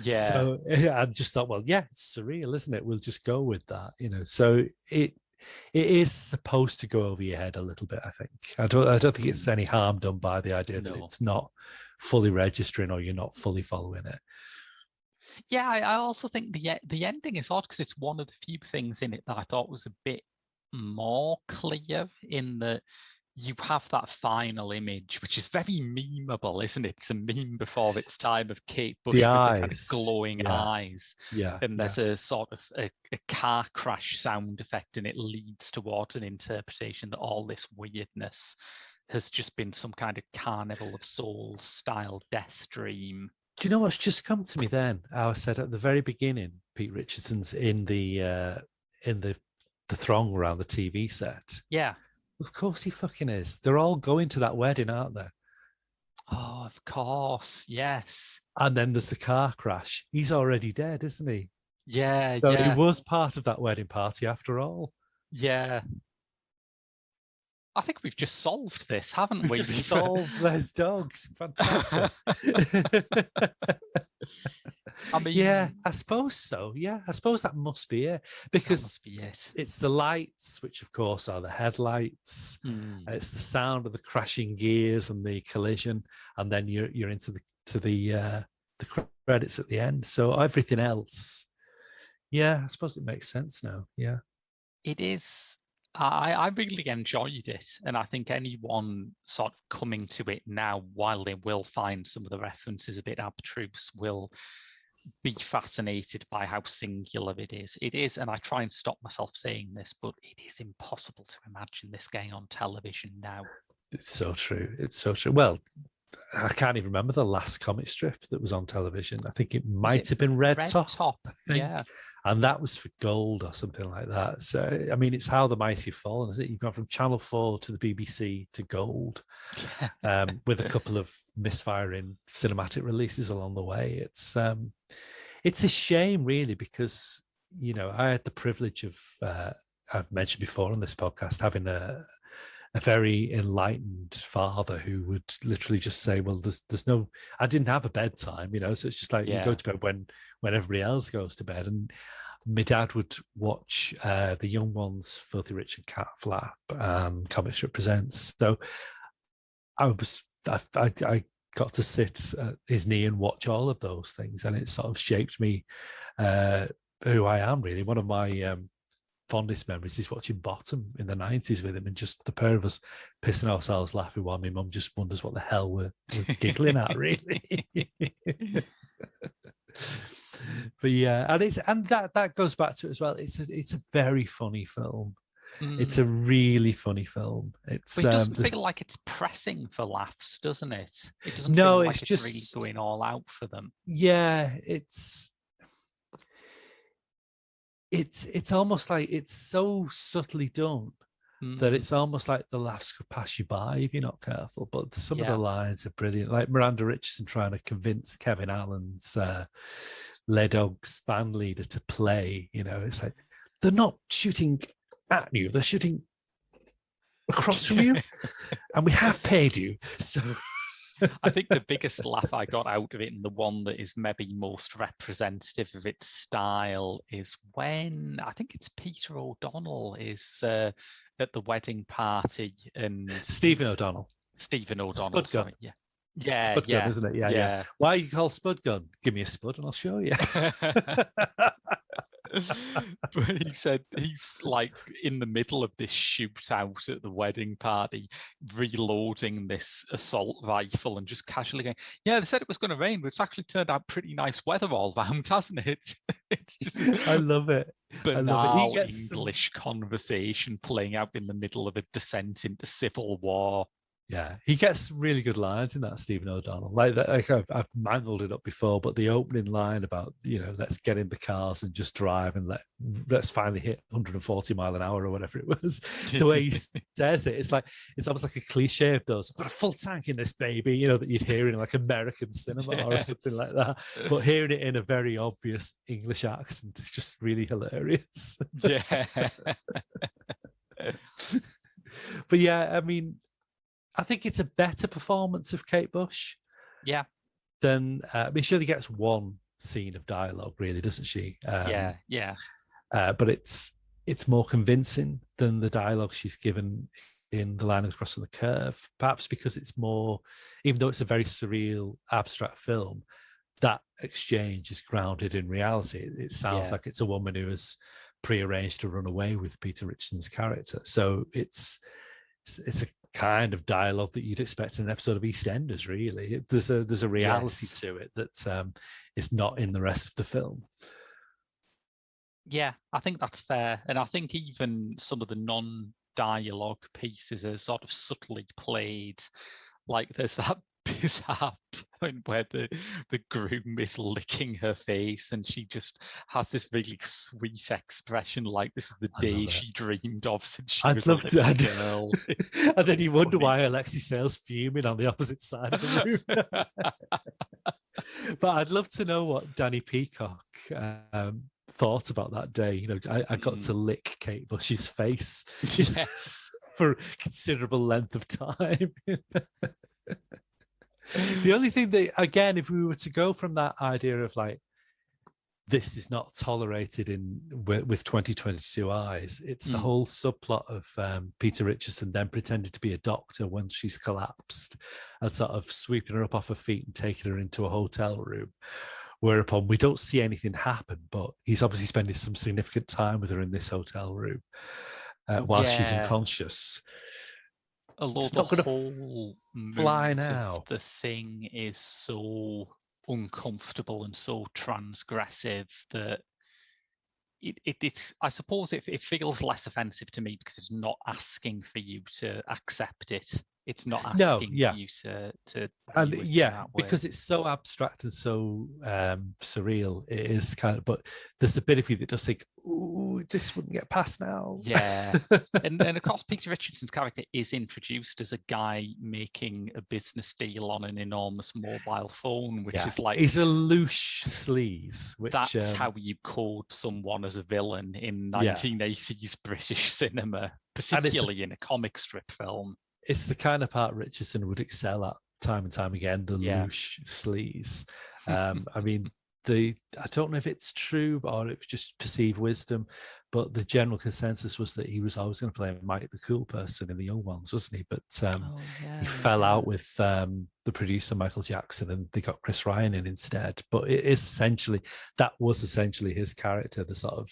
Yeah. So I just thought, well, yeah, it's surreal, isn't it? We'll just go with that, So it is supposed to go over your head a little bit, I think. I don't think it's any harm done by the idea that it's not fully registering or you're not fully following it. Yeah, I also think the ending is odd, because it's one of the few things in it that I thought was a bit more clear, in that you have that final image, which is very memeable, isn't it? It's a meme before its time, of Kate Bush with the kind of glowing eyes. Yeah. And there's a sort of a car crash sound effect, and it leads towards an interpretation that all this weirdness has just been some kind of Carnival of Souls style death dream. Do you know what's just come to me then? I said at the very beginning, Pete Richardson's in the throng around the TV set. Yeah. Of course he fucking is. They're all going to that wedding, aren't they? Oh, of course. Yes. And then there's the car crash. He's already dead, isn't he? Yeah. So he was part of that wedding party after all. Yeah. I think we've just solved this, haven't we? We've just solved Les Dogs. Fantastic. I mean, yeah, I suppose so. Yeah, I suppose that must be it, because it's the lights, which of course are the headlights. It's the sound of the crashing gears and the collision, and then you're into the credits at the end. So everything else, yeah, I suppose it makes sense now. Yeah, it is. I really enjoyed it, and I think anyone sort of coming to it now, while they will find some of the references a bit abstruse, will be fascinated by how singular it is. It is, and I try and stop myself saying this, but it is impossible to imagine this going on television now. It's so true. It's so true. Well, I can't even remember the last comic strip that was on television. I think it Was might have been Red Top, I think. Yeah. And that was for Gold or something like that. So, I mean, it's how the mighty have fallen, is it? You've gone from Channel 4 to the BBC to Gold, with a couple of misfiring cinematic releases along the way. It's a shame, really, because, you know, I had the privilege of, I've mentioned before on this podcast, having a very enlightened father who would literally just say, well, there's no, I didn't have a bedtime, you know, so it's just like you go to bed when everybody else goes to bed. And my dad would watch the young ones, Filthy Rich and Cat Flap, Comic Strip Presents. So I got to sit at his knee and watch all of those things, and it sort of shaped me who I am, really. One of my fondest memories is watching Bottom in the 90s with him, and just the pair of us pissing ourselves laughing while my mum just wonders what the hell we're giggling at, really. But yeah, and that goes back to it as well. It's a very funny film. It's a really funny film. But it doesn't feel like it's pressing for laughs, doesn't it? It doesn't feel like it's just really going all out for them. Yeah, it's almost like it's so subtly done that it's almost like the laughs could pass you by if you're not careful. But some of the lines are brilliant, like Miranda Richardson trying to convince Kevin Allen's Les Dogs band leader to play. You know, it's like, they're not shooting at you, they're shooting across from you, and we have paid you. So I think the biggest laugh I got out of it, and the one that is maybe most representative of its style, is when I think it's Peter O'Donnell is at the wedding party, and Stephen O'Donnell. Spud Gun. Spud Gun, isn't it? Yeah. Why you call Spud Gun? Give me a spud and I'll show you. But he said he's like in the middle of this shootout at the wedding party, reloading this assault rifle and just casually going, yeah, they said it was going to rain, but it's actually turned out pretty nice weather all round, hasn't it? It's just I love it. Banal English conversation playing out in the middle of a descent into civil war. Yeah, he gets really good lines in that, Stephen O'Donnell. Like I've mangled it up before, but the opening line about, you know, let's get in the cars and just drive and let's finally hit 140 mile an hour or whatever it was. The way he says it, it's almost like a cliche of those. I've got a full tank in this baby, you know, that you'd hear in like American cinema or something like that. But hearing it in a very obvious English accent is just really hilarious. Yeah. But yeah, I mean, I think it's a better performance of Kate Bush. Yeah. Than, I mean, she only gets one scene of dialogue, really, doesn't she? Yeah. But it's more convincing than the dialogue she's given in The Line Across the Curve, perhaps because it's more, even though it's a very surreal, abstract film, that exchange is grounded in reality. It sounds like it's a woman who has prearranged to run away with Peter Richardson's character. So it's a kind of dialogue that you'd expect in an episode of EastEnders, really. There's a reality to it that is not in the rest of the film. Yeah, I think that's fair. And I think even some of the non-dialogue pieces are sort of subtly played. Like there's that bizarre point where the groom is licking her face and she just has this really sweet expression, like this is the day she dreamed of since she was a little girl. And then you wonder why Alexei Sale's fuming on the opposite side of the room. But I'd love to know what Danny Peacock thought about that day. You know, I got to lick Kate Bush's face for a considerable length of time. The only thing that, again, if we were to go from that idea of like, this is not tolerated with 2022 eyes, it's the whole subplot of Peter Richardson then pretending to be a doctor when she's collapsed and sort of sweeping her up off her feet and taking her into a hotel room, whereupon we don't see anything happen, but he's obviously spending some significant time with her in this hotel room while she's unconscious. Although the whole fly mood now. Of the thing is so uncomfortable and so transgressive that it's I suppose it feels less offensive to me because it's not asking for you to accept it. It's not No, asking yeah. you to And view it in yeah, that way. because it's so abstract and so surreal, it is kind of. But there's a bit of you that does think, "Ooh, this wouldn't get past now." Yeah. And of course, Peter Richardson's character is introduced as a guy making a business deal on an enormous mobile phone, which is like, he's a loose sleaze. Which that's how you code someone as a villain in 1980s British cinema, particularly in a comic strip film. It's the kind of part Richardson would excel at time and time again, the loose sleaze. I mean, I don't know if it's true or it was just perceived wisdom, but the general consensus was that he was always going to play Mike the cool person in the Young Ones, wasn't he? But he fell out with the producer Michael Jackson, and they got Chris Ryan in instead. But that was essentially his character, the sort of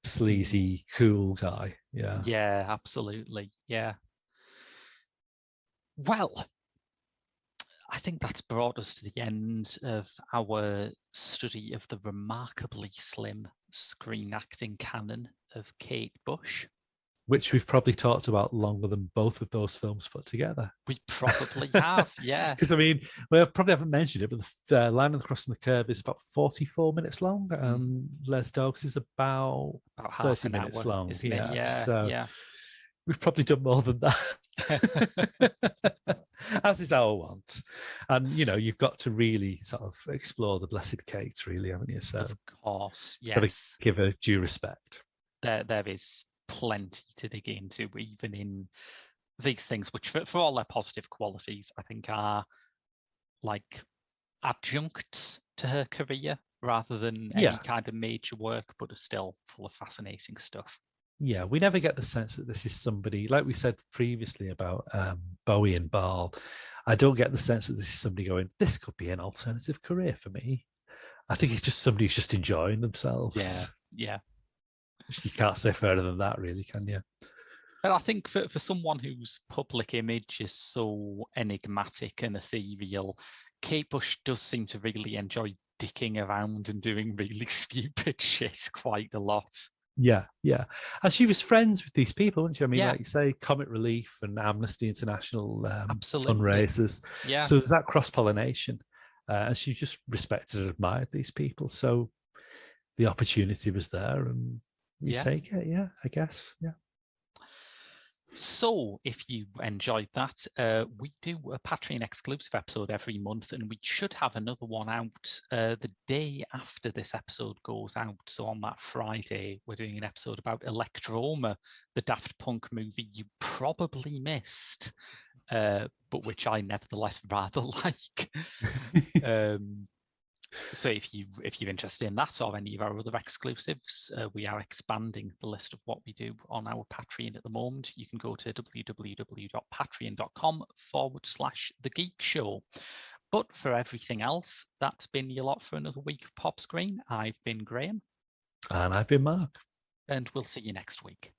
sleazy, cool guy. Yeah, absolutely. Yeah. Well, I think that's brought us to the end of our study of the remarkably slim screen acting canon of Kate Bush. Which we've probably talked about longer than both of those films put together. We probably have, yeah. Because, I mean, we probably haven't mentioned it, but the Line of the Cross and the Curve is about 44 minits long. Les Dogs is about 30 minutes long. Yeah. We've probably done more than that, as is our want. And, you've got to really sort of explore the Blessed Kate, really, haven't you? So, of course, yes. Got to give her due respect. There is plenty to dig into, even in these things, which for all their positive qualities, I think are like adjuncts to her career rather than any kind of major work, but are still full of fascinating stuff. Yeah, we never get the sense that this is somebody, like we said previously about Bowie and Ball. I don't get the sense that this is somebody going, this could be an alternative career for me. I think it's just somebody who's just enjoying themselves. Yeah. You can't say further than that, really, can you? But I think for someone whose public image is so enigmatic and ethereal, Kate Bush does seem to really enjoy dicking around and doing really stupid shit quite a lot. Yeah. And she was friends with these people, wasn't she? I mean, like you say, Comic Relief and Amnesty International fundraisers. Yeah. So there's that cross-pollination. And she just respected and admired these people. So the opportunity was there, and you take it, I guess. Yeah. So if you enjoyed that, we do a Patreon exclusive episode every month, and we should have another one out the day after this episode goes out. So on that Friday, we're doing an episode about Electroma, the Daft Punk movie you probably missed, but which I nevertheless rather like. So if you're interested in that or any of our other exclusives, we are expanding the list of what we do on our Patreon at the moment. You can go to www.patreon.com/The Geek Show. But for everything else, that's been your lot for another week of Pop Screen. I've been Graham. And I've been Mark. And we'll see you next week.